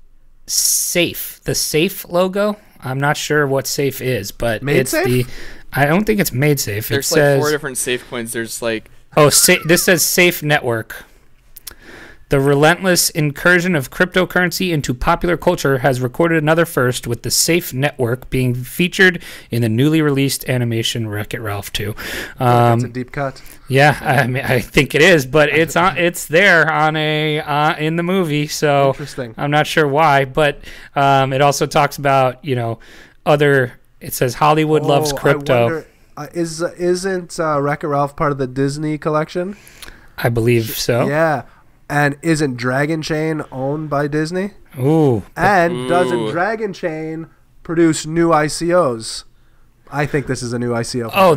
Safe, the Safe logo. I'm not sure what Safe is, but I don't think it's Made Safe. There's like 4 different Safe coins. There's like this says Safe Network. The relentless incursion of cryptocurrency into popular culture has recorded another first, with the Safe Network being featured in the newly released animation Wreck-It Ralph 2. That's a deep cut. Yeah, I mean, I think it is, but it's there on in the movie, so interesting. I'm not sure why, but it also talks about it says Hollywood loves crypto. I wonder, isn't Wreck-It Ralph part of the Disney collection? I believe so. Yeah. And isn't Dragon Chain owned by Disney? Ooh. And doesn't Dragon Chain produce new ICOs? I think this is a new ICO. Oh,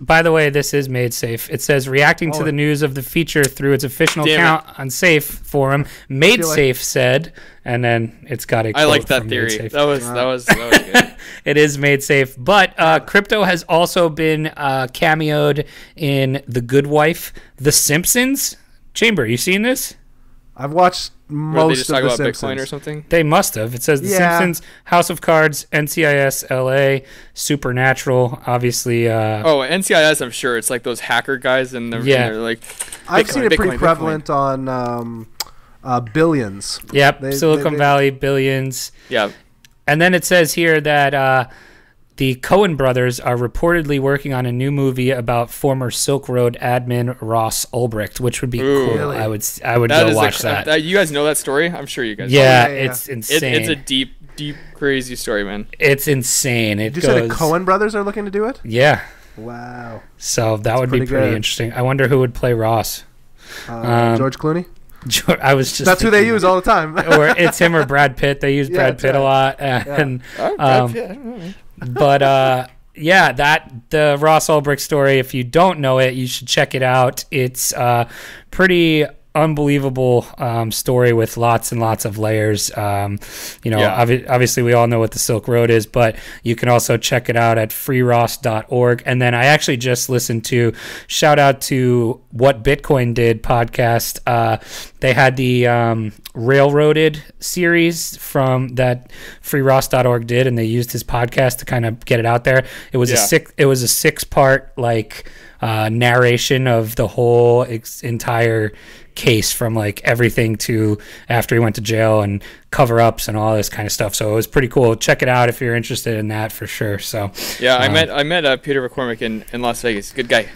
by the way, this is Made Safe. It says, reacting to the news of the feature through its official account on Safe Forum, Made Safe said, and then it's got a quote. I like that from theory. Made Safe. That was good. It is Made Safe. But crypto has also been cameoed in The Good Wife, The Simpsons. Chamber, you seen this? I've watched most they just of talk The about Simpsons. Bitcoin or something? They must have. It says The Simpsons, House of Cards, NCIS LA, Supernatural, obviously. NCIS, I'm sure. It's like those hacker guys, and they're like... I've seen it pretty prevalent on Billions. Yep, Silicon Valley, Billions. Yeah. And then it says here that the Coen brothers are reportedly working on a new movie about former Silk Road admin Ross Ulbricht, which would be cool. Really? I would go watch that. You guys know that story? I'm sure you guys know. Yeah, it's insane. It's a deep, crazy story, man. It's insane. You said the Coen brothers are looking to do it? Yeah. Wow. So that would be pretty interesting. I wonder who would play Ross. George Clooney? I was just. That's who they use all the time. Or it's him or Brad Pitt. They use Brad Pitt a lot. And, Brad Pitt. But the Ross Ulbricht story, if you don't know it, you should check it out. It's pretty unbelievable story with lots and lots of layers. Obviously we all know what the Silk Road is, but you can also check it out at freeross.org. And then I actually just listened to, shout out to What Bitcoin Did podcast. They had the Railroaded series from that freeross.org did, and they used his podcast to kind of get it out there. It was a 6-part narration of the whole entire case from like everything to after he went to jail and cover-ups and all this kind of stuff. So it was pretty cool. Check it out if you're interested in that for sure. So yeah, I met Peter McCormick in Las Vegas. Good guy.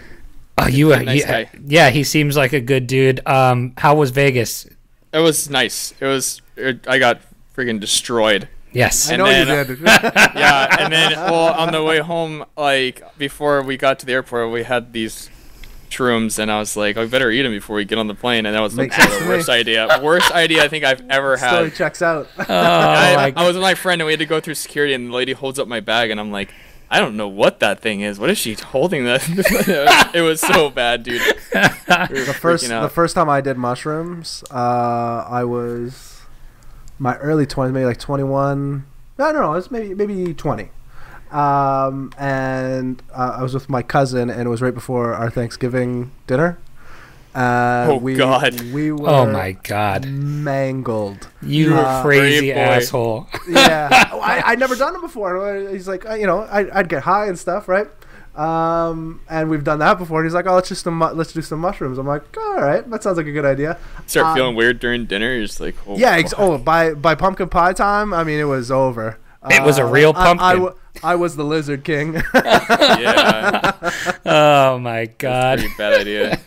Oh, nice guy. Yeah, he seems like a good dude. How was Vegas? It was nice. I got freaking destroyed. Yes. I know you did. Yeah, and then on the way home, like before we got to the airport, we had these shrooms, and I was like, I better eat them before we get on the plane, and that was the worst idea. Worst idea I think I've ever had. Story checks out. I was with my friend, and we had to go through security, and the lady holds up my bag, and I'm like, I don't know what that thing is. What is she holding that? It was so bad, dude. The first time I did mushrooms, I was my early 20s, maybe like 21. No, it was maybe 20. And I was with my cousin, and it was right before our Thanksgiving dinner. God! We were. Oh my God! Mangled. You crazy asshole. Yeah, I'd never done it before. He's like, I'd get high and stuff, right? And we've done that before. And he's like, oh, let's do some mushrooms. I'm like, all right, that sounds like a good idea. Start feeling weird during dinner. You're just like, oh. Yeah. By pumpkin pie time, I mean, it was over. It was a real pumpkin. I was the Lizard King. Yeah. Oh my God. Pretty bad idea.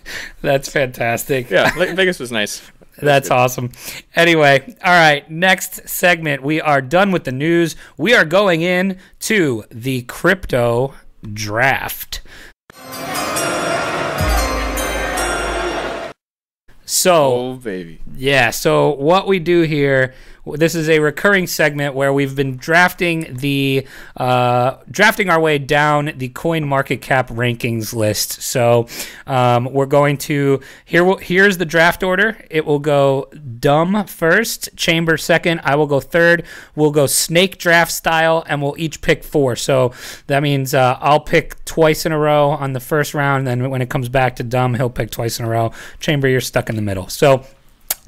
That's fantastic. Yeah, Vegas was nice. That's awesome. Anyway, all right, next segment. We are done with the news. We are going in to the crypto draft. So, baby. Yeah, so what we do here, this is a recurring segment where we've been drafting our way down the coin market cap rankings list. So we're going to here's the draft order. It will go Dumb first, Chamber second. I will go third. We'll go snake draft style, and we'll each pick 4. So that means I'll pick twice in a row on the first round. Then when it comes back to Dumb, he'll pick twice in a row. Chamber, you're stuck in the middle. So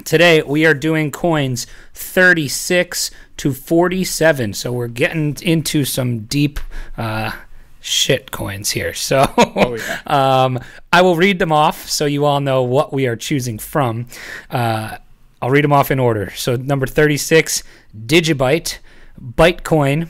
today we are doing coins 36 to 47. So we're getting into some deep shit coins here. So I will read them off so you all know what we are choosing from. I'll read them off in order. So number 36, Digibyte, Bytecoin,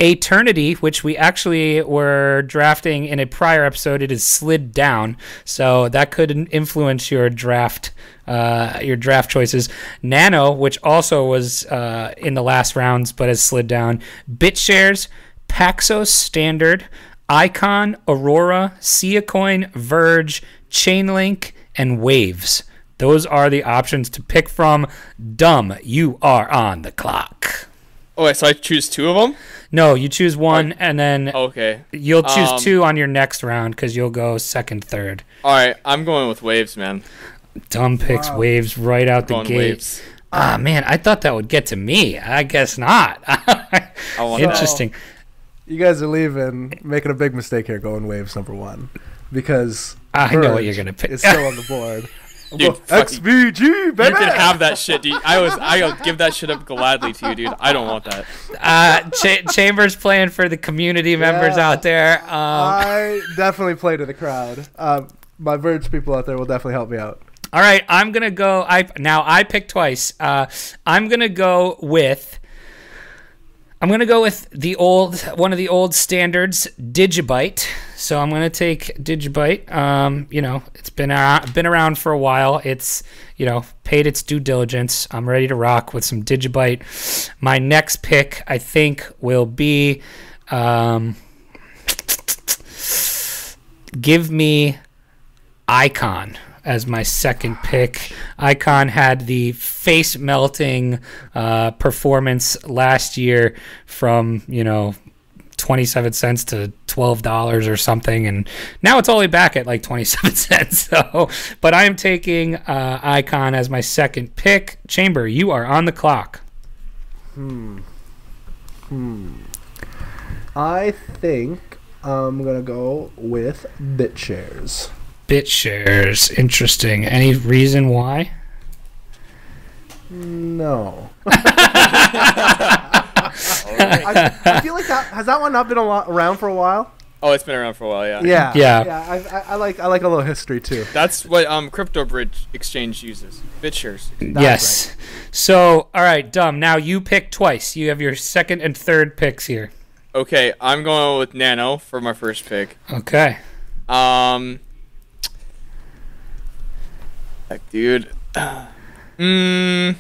Eternity, which we actually were drafting in a prior episode. It has slid down, so that could influence your draft choices. Nano, which also was in the last rounds but has slid down. BitShares, Paxos Standard, Icon, Aurora, Siacoin, Verge, Chainlink, and Waves. Those are the options to pick from. Dumb, you are on the clock. Oh, wait, so I choose 2 of them? No, you choose one, and then you'll choose 2 on your next round because you'll go second, third. All right, I'm going with Waves, man. Dumb picks Waves right out the gate. Waves. Ah, man, I thought that would get to me. I guess not. Interesting. You guys are leaving, making a big mistake here going Waves number 1 because I know what you're going to pick. It's still on the board. Dude, XVG, baby! You can have that shit, dude. I'll give that shit up gladly to you, dude. I don't want that. Chambers playing for the community members out there. I definitely play to the crowd. My Verge people out there will definitely help me out. All right, I'm gonna go. I picked twice. I'm gonna go with one of the old standards, Digibyte. So I'm gonna take Digibyte. It's been around for a while. It's paid its due diligence. I'm ready to rock with some Digibyte. My next pick, I think, will be give me Icon as my second pick. Icon had the face melting performance last year from 27 cents to $12 or something, and now it's only back at like 27 cents. But I'm taking Icon as my second pick. Chamber, you are on the clock. I think I'm gonna go with BitShares. BitShares, interesting. Any reason why? No. I feel like has that one not been around for a while? Oh, it's been around for a while, yeah. Yeah. I like a little history too. That's what Crypto Bridge Exchange uses. BitShares. Yes. Right. So, all right, Dumb. Now you pick twice. You have your second and third picks here. Okay, I'm going with Nano for my first pick. Okay. Dude. You know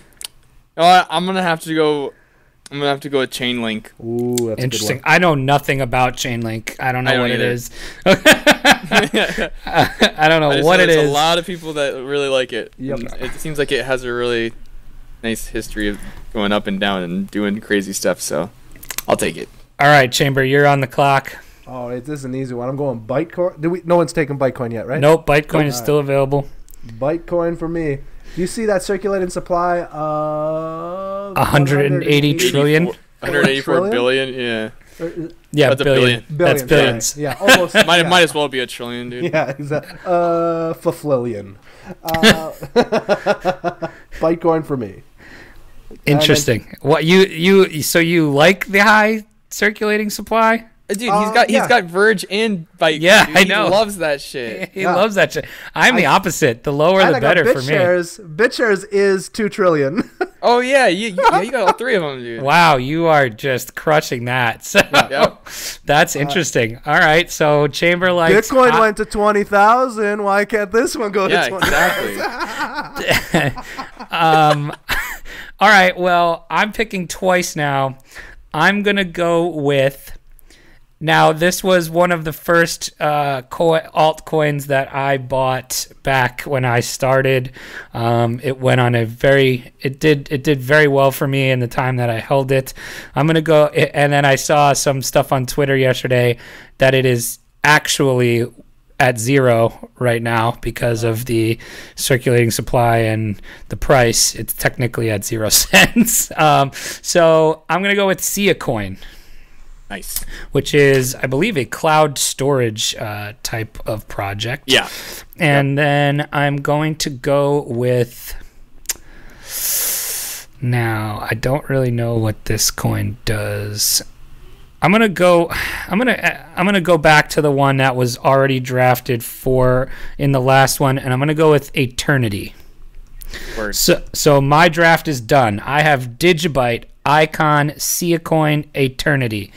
what? I'm gonna have to go with Chainlink. Ooh, that's interesting. A good one. I know nothing about Chainlink. I don't know what it is. I don't know what it is. There's a lot of people that really like it. Yep. It seems like it has a really nice history of going up and down and doing crazy stuff. So, I'll take it. All right, Chamber, you're on the clock. Oh, this is an easy one. I'm going Bytecoin. No one's taken Bytecoin yet, right? Nope, Bytecoin is still available. Bytecoin for me. Do you see that circulating supply of 180 trillion? 184 billion, yeah. Yeah, that's billion. That's billions. Right. Yeah, almost. Might as well be a trillion, dude. Yeah, exactly. Faflillion. Bytecoin for me. Interesting. What so you like the high circulating supply? Dude, he's got Verge and Byte. Yeah, dude. I know. He loves that shit. He loves that shit. I'm the opposite. The lower the better for me. BitShares is 2 trillion. Oh yeah, you got all three of them, dude. Wow, you are just crushing that. So that's interesting. All right, so Chamber likes Bitcoin went to 20,000. Why can't this one go to 20,000? Exactly. All right, well, I'm picking twice now. I'm gonna go with. Now, this was one of the first altcoins that I bought back when I started. It went on it did very well for me in the time that I held it. I'm gonna go, and then I saw some stuff on Twitter yesterday that it is actually at zero right now because of the circulating supply and the price. It's technically at 0 cents. So I'm gonna go with Shitcoin. Nice. Which is, I believe, a cloud storage type of project. Yeah. And then I'm going to go with. Now, I don't really know what this coin does. I'm gonna go back to the one that was already drafted for in the last one, and I'm gonna go with Eternity. Word. So my draft is done. I have Digibyte, Icon, Shitcoin, Eternity.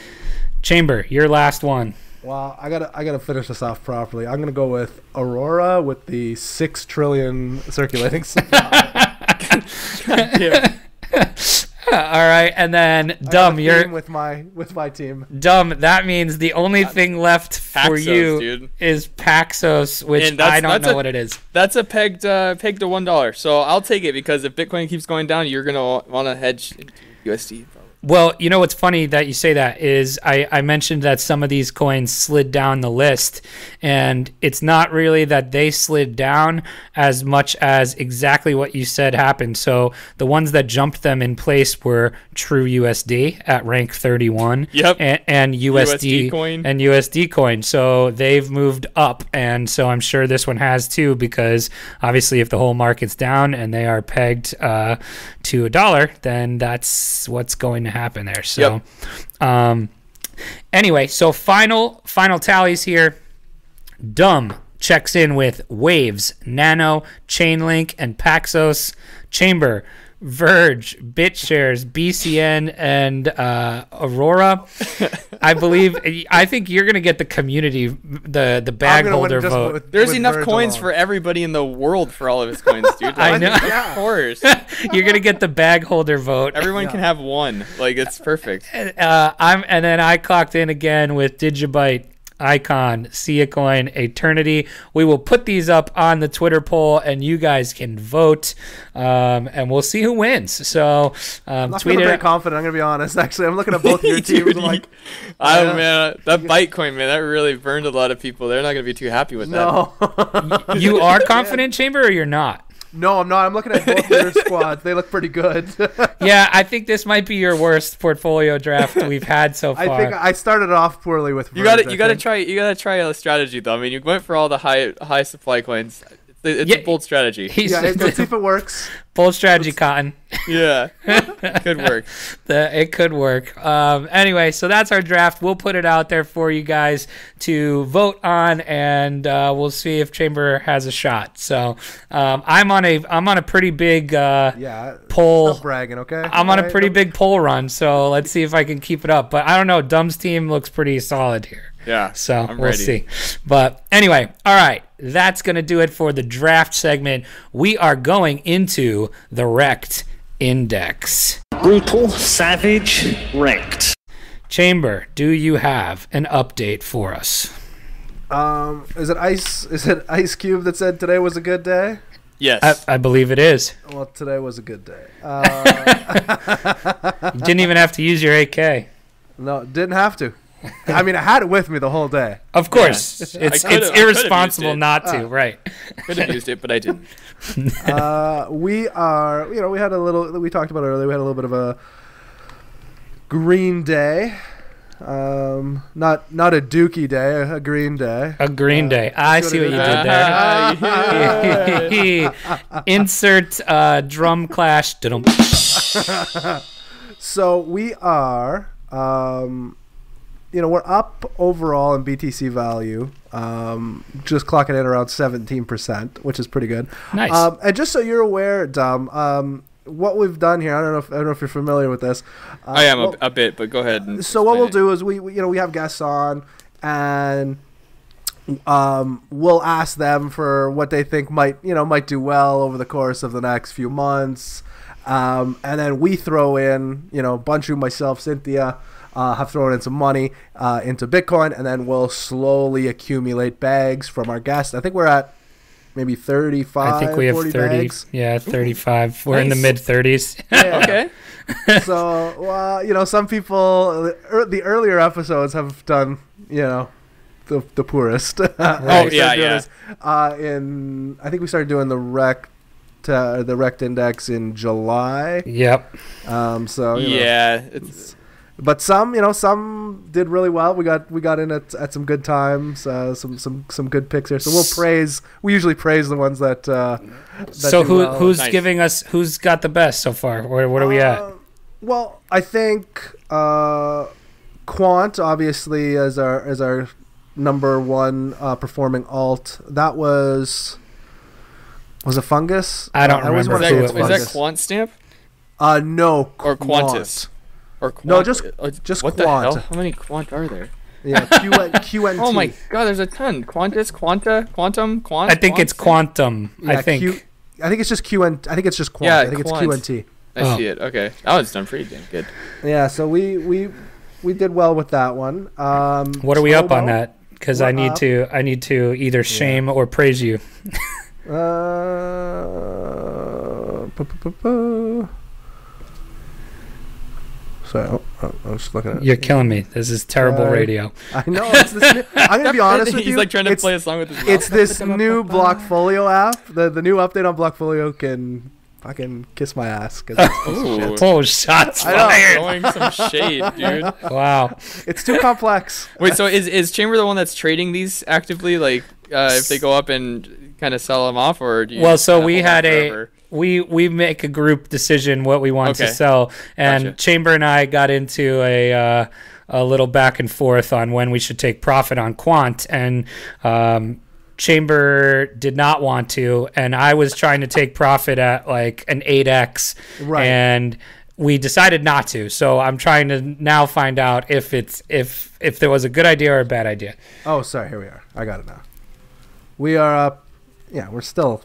Chamber, your last one. Well, I gotta finish this off properly. I'm gonna go with Aurora with the 6 trillion circulating supply. All right, and then Dumb, you're with my team. Dumb. That means the only thing left for Paxos, you dude. is Paxos, which I don't know what it is. That's a pegged to $1. So I'll take it because if Bitcoin keeps going down, you're gonna want to hedge into USD. Well, you know what's funny that you say that is I mentioned that some of these coins slid down the list, and it's not really that they slid down as much as exactly what you said happened. So the ones that jumped them in place were True USD at rank 31, yep, and USD coin and USD coin. So they've moved up, and so I'm sure this one has too, because obviously if the whole market's down and they are pegged to $1, then that's what's going to happen there. So anyway, so final tallies here. Dumb checks in with Waves, Nano, Chainlink, and Paxos. Chamber, Verge, BitShares, BCN, and Aurora. I think you're gonna get the community, the bag holder vote. There's enough coins for everybody in the world for all of his coins, dude. I know. Of course. You're gonna get the bag holder vote. Everyone can have one. Like, it's perfect. And then I clocked in again with Digibyte, Icon, Shitcoin, Eternity. We will put these up on the Twitter poll, and you guys can vote, and we'll see who wins. So I'm not very confident. I'm gonna be honest. Actually, I'm looking at both your teams. I'm like, man, that Bytecoin, man, that really burned a lot of people. They're not gonna be too happy with that. You are confident, Chamber, or you're not? No, I'm not. I'm looking at both your squads. They look pretty good. Yeah, I think this might be your worst portfolio draft we've had so far. I think I started off poorly with Verge. You gotta try a strategy though. I mean, you went for all the high supply coins. It's a bold strategy. Let's see if it works. Bold strategy, Cotton. Yeah, could work. It could work. Anyway, so that's our draft. We'll put it out there for you guys to vote on, and we'll see if Chamber has a shot. So I'm on a pretty big poll. Stop bragging, okay? I'm on a pretty big poll run, so let's see if I can keep it up. But I don't know. Dumb's team looks pretty solid here. Yeah, so we'll see. But anyway, all right. That's going to do it for the draft segment. We are going into the REKT Index. Brutal, savage, REKT. Chamber, do you have an update for us? Is it Ice Cube that said today was a good day? Yes. I believe it is. Well, today was a good day. You didn't even have to use your AK. No, didn't have to. I mean, I had it with me the whole day. Of course. Yeah. It's irresponsible not to, right. Could have used it, but I didn't. We talked about it earlier, we had a little bit of a green day. Not a dookie day, a green day. A green day. I see what you did there. Insert drum clash. So we are... we're up overall in BTC value, just clocking in around 17%, which is pretty good. Nice. And just so you're aware, Dom, what we've done here, I don't know if you're familiar with this. I am a bit, but go ahead. So what we'll do is we have guests on, and we'll ask them for what they think might do well over the course of the next few months, and then we throw in, Bunchu, myself, Cynthia. Have thrown in some money into Bitcoin, and then we'll slowly accumulate bags from our guests. I think we're at maybe 35, I think we have 30 bags. Yeah, 35. We're nice. In the mid-30s. Yeah. Okay. So, some people, the earlier episodes have done, the poorest. Right. Oh, yeah. I think we started doing the REKT Index in July. Yep. But some did really well. We got in at some good times, some good picks here. So we usually praise the ones that. So who's nice. giving us? Who's got the best so far? What are we at? Well, I think Quant obviously as our number one performing alt. That was a Fungus. I don't remember. Is that Quant Stamp? No. Or Quantus. No, just what Quant. The hell? How many Quant are there? Yeah, QNT. Oh my God, there's a ton. Quantus, Quanta, Quantum, Quant. I think it's Quantum. Yeah, I think. I think it's just QNT. I think it's just Quant. Yeah, I think Quant. it's QNT. I see it. Okay, that was done pretty damn good. Yeah, so we did well with that one. What are we up on that? Because I need to either shame or praise you. Sorry, I'm just looking at it. You're killing me. This is terrible radio. I know. I'm going to be honest with you. He's like trying to play a song with his mouth. It's this new Blockfolio app. The new update on Blockfolio can fucking kiss my ass. Oh, shots fired. Throwing some shade, dude. Wow. It's too complex. Wait, so is Chamber the one that's trading these actively? Like, if they go up and kind of sell them off, or do you? Well, so we had we make a group decision what we want to sell, and Gotcha. Chamber and I got into a little back and forth on when we should take profit on Quant, and Chamber did not want to, and I was trying to take profit at like an 8x, right. And we decided not to. So I'm trying to now find out if there was a good idea or a bad idea. Oh, sorry. Here we are. I got it now. We are up. Yeah, we're still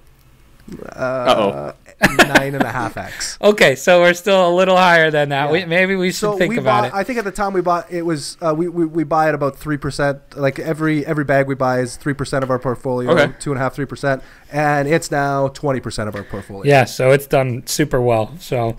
9.5x. Okay, so we're still a little higher than that. Yeah. Maybe we should think about it. I think at the time we bought it was we buy at about 3%. Like every bag we buy is 3% of our portfolio, 2.5-3%, and it's now 20% of our portfolio. Yeah, so it's done super well. So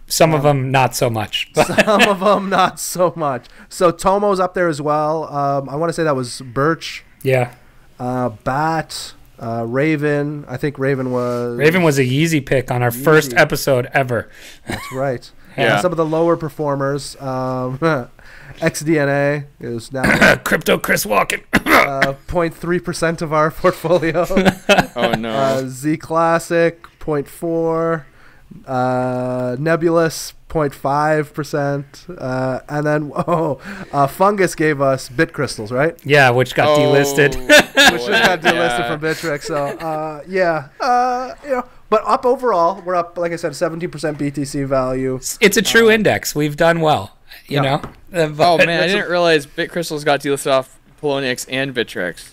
some of them not so much. Some of them not so much. So Tomo's up there as well. I want to say that was Birch. Yeah. Bat. Raven. I think Raven was a Yeezy pick on our first episode ever. That's right. Yeah. Some of the lower performers, XDNA is now Crypto Chris Walken. 0.3% of our portfolio. Oh no. Z Classic 0.4, Nebulous 0.5%, and then Fungus gave us Bit Crystals, right? Yeah, which got delisted. Which just got delisted from Bittrex. So but up overall, we're up, like I said, 17% BTC value. It's a true index. We've done well, you know. Oh man, I didn't realize Bit Crystals got delisted off Poloniex and Bittrex.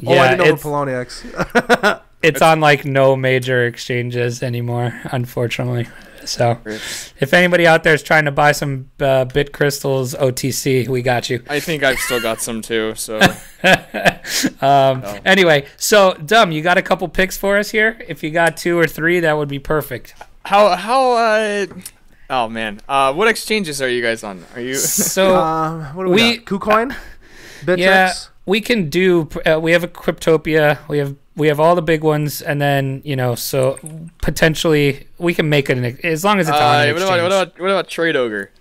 I didn't know Poloniex. It's on like no major exchanges anymore, unfortunately. So, if anybody out there is trying to buy some Bit Crystals OTC, we got you. I think I've still got some too. So, anyway, so Dumb, you got a couple picks for us here? If you got 2 or 3, that would be perfect. Oh man, what exchanges are you guys on? Are you? So what do we got? KuCoin, Bittrex. Yeah, we can do. We have a Cryptopia. We have all the big ones, and then so potentially we can make it as long as it's on an exchange. What about Trade Ogre?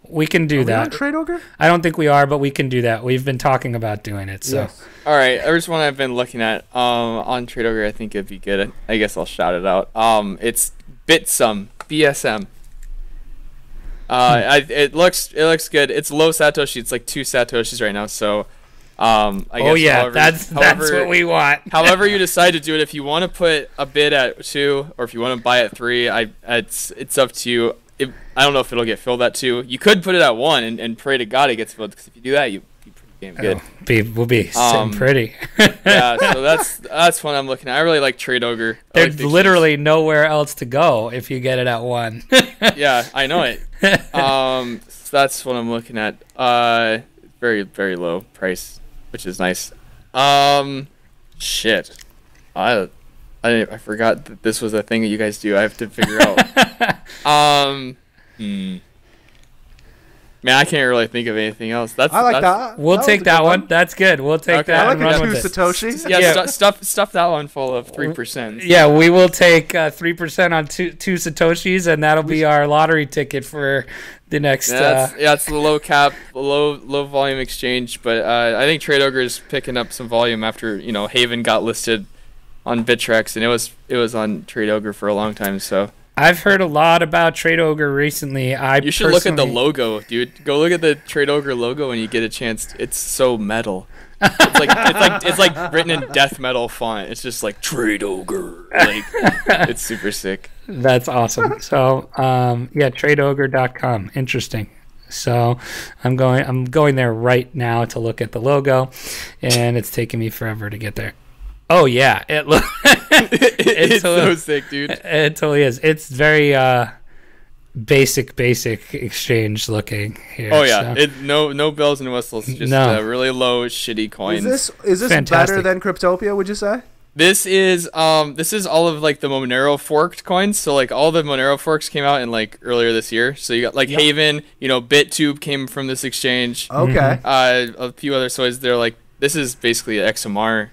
We can do that. Are we on Trade Ogre? I don't think we are, but we can do that. We've been talking about doing it. So. Yes. All right, there's one I've been looking at on Trade Ogre. I think it'd be good. I guess I'll shout it out. It's Bitsum, BSM. It looks good. It's low Satoshi. It's like 2 Satoshis right now. So, I guess. That's what we want. However you decide to do it, if you want to put a bid at 2 or if you want to buy at 3, it's up to you. I don't know if it'll get filled at 2. You could put it at 1 and pray to God it gets filled, because if you do that, you'll be pretty damn good. We'll be sitting pretty. Yeah, so that's one I'm looking at. I really like Trade Ogre. There's literally nowhere else to go if you get it at 1. Yeah, I know it. So that's what I'm looking at. Very, very low price, which is nice. Shit. I forgot that this was a thing that you guys do. I have to figure out. Man, I can't really think of anything else. I like that. We'll take that one. That's good. We'll take that. I and like run a 2 with it. Satoshi. Yeah, stuff that one full of 3%. Yeah, we will take 3% on two Satoshis, and that'll be our lottery ticket for the next. It's the low cap, low volume exchange. But I think Trade Ogre is picking up some volume after Haven got listed on Bittrex, and it was on Trade Ogre for a long time. So. I've heard a lot about Trade Ogre recently. You should look at the logo, dude. Go look at the Trade Ogre logo when you get a chance. It's so metal. It's like written in death metal font. It's just like Trade Ogre. Like it's super sick. That's awesome. So tradeogre.com. Interesting. So I'm going there right now to look at the logo, and it's taking me forever to get there. Oh yeah, it's so sick, dude. It totally is. It's very basic exchange looking here. Oh yeah, so. No bells and whistles. Just really low shitty coins. Is this better than Cryptopia? Would you say? This is all of like the Monero forked coins. So like all the Monero forks came out in like earlier this year. So you got like Haven. BitTube came from this exchange. Okay. A few other. So they're like this is basically an XMR.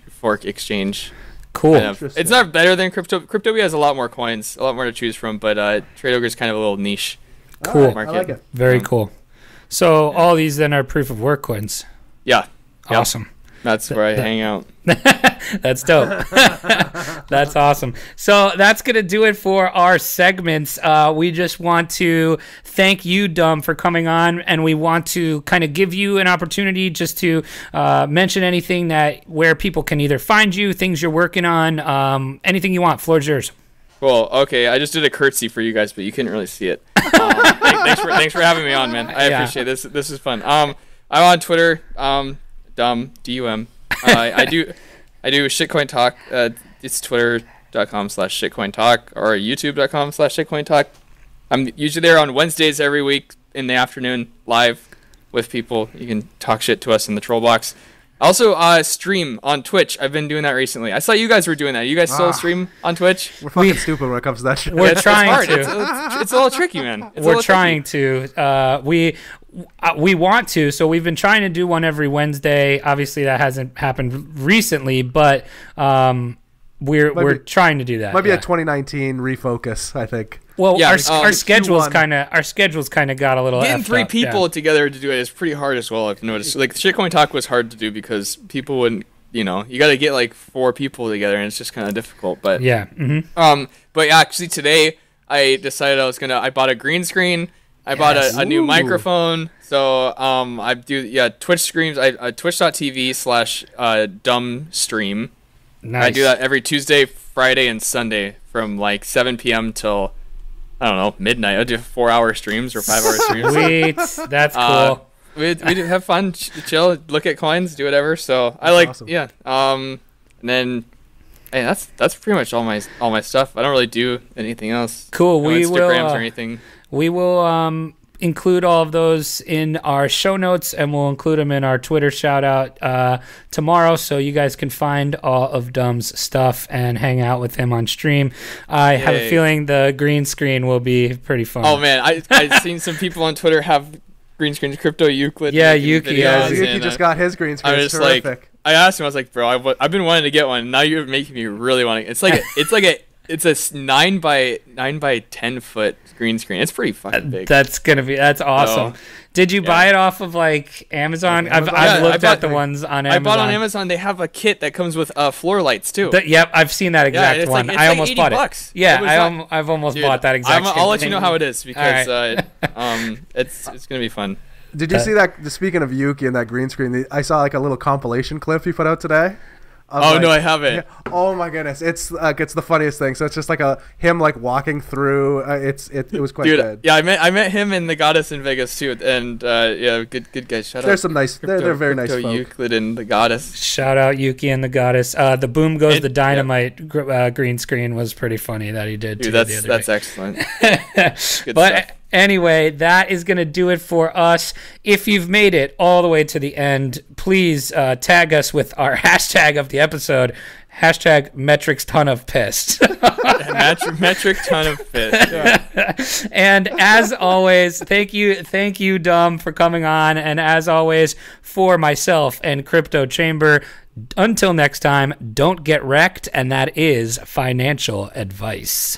Fork exchange. Cool. It's not better than Crypto. Cryptopia has a lot more coins, a lot more to choose from, but Trade Ogre is kind of a little niche. Cool. Market. I like it. Very cool. So all these then are proof of work coins. Yeah. Awesome. That's where I hang out. That's dope. That's awesome. So that's going to do it for our segments. We just want to thank you, Dumb, for coming on, and we want to kind of give you an opportunity just to mention anything where people can either find you, things you're working on, anything you want. Floor's yours. Cool. Okay, I just did a curtsy for you guys, but you couldn't really see it. Thanks for having me on, man. I appreciate this. This is fun. I'm on Twitter. Dumb, DUM. I do Shitcoin Talk. It's twitter.com/Shitcoin Talk or youtube.com/Shitcoin Talk. I'm usually there on Wednesdays every week in the afternoon, live with people. You can talk shit to us in the troll box. Also, stream on Twitch. I've been doing that recently. I saw you guys were doing that. You guys still stream on Twitch? We're fucking stupid when it comes to that shit. We're trying to. It's a little tricky, man. We're trying to. We want to, so we've been trying to do one every Wednesday. Obviously, that hasn't happened recently, but we're trying to do that. Might be a 2019 refocus, I think. Well, Yeah, our schedules Q1. kind of got a little getting effed three up, people yeah. together to do it is pretty hard as well. I've noticed. Like Shitcoin Talk was hard to do because people wouldn't. You got to get like 4 people together, and it's just kind of difficult. But Yeah. Mm-hmm. But yeah, actually today I decided I bought a green screen. I bought a new Ooh. microphone. So I do Twitch streams. I twitch.tv/dumb stream. Nice. I do that every Tuesday, Friday, and Sunday from like 7 p.m. till I don't know midnight. I do 4-hour streams or 5-hour streams. Sweet. That's cool. We do have fun, chill, look at coins, do whatever. So I That's like awesome. and then hey, that's pretty much all my stuff. I don't really do anything else. Cool. No We Instagrams will or anything. We will include all of those in our show notes, and we'll include them in our Twitter shout out tomorrow, so you guys can find all of Dumb's stuff and hang out with him on stream. I have a Yay. feeling the green screen will be pretty fun. Oh man, I've seen some people on Twitter have green screens. Crypto Euclid. Yeah, making Yuki videos, has it. Yuki and, just got his green screen. I was It's just like, terrific. I asked him. I was like, bro, I've been wanting to get one. Now you're making me really want to. It's a 9 by 10 foot green screen. It's pretty fucking big. That's awesome. So, Did you yeah. buy it off of like Amazon? Like Amazon? I've Yeah, looked I at bought- the ones on I Amazon. bought on Amazon. They have a kit that comes with floor lights too. Yep, I've seen that exact it's one. like- I it's like almost 80 bought bucks. it. Yeah, It was I've almost Dude, bought that exact. I'll let you know how it is because right. it's gonna be fun. Did you see that? Speaking of Yuki and that green screen, I saw like a little compilation clip he put out today. of, Oh like- no, I haven't. Yeah. Oh my goodness, it's the funniest thing. So it's just like him like walking through. It was quite Dude, good. yeah, I met him and the goddess in Vegas too, and yeah, good guys. Shout There's out. some nice. They're very nice Crypto folk. Euclid and the goddess. Shout out Yuki and the goddess. The boom goes It- the dynamite green screen was pretty funny that he did too. Dude, the that's other day. excellent. Good But stuff. anyway, that is going to do it for us. If you've made it all the way to the end, please tag us with our hashtag of the episode, hashtag metrics ton of pissed. Metric ton of fish. Yeah. And as always, thank you, Dom, for coming on. And as always, for myself and Crypto Chamber, until next time, don't get wrecked, and that is financial advice.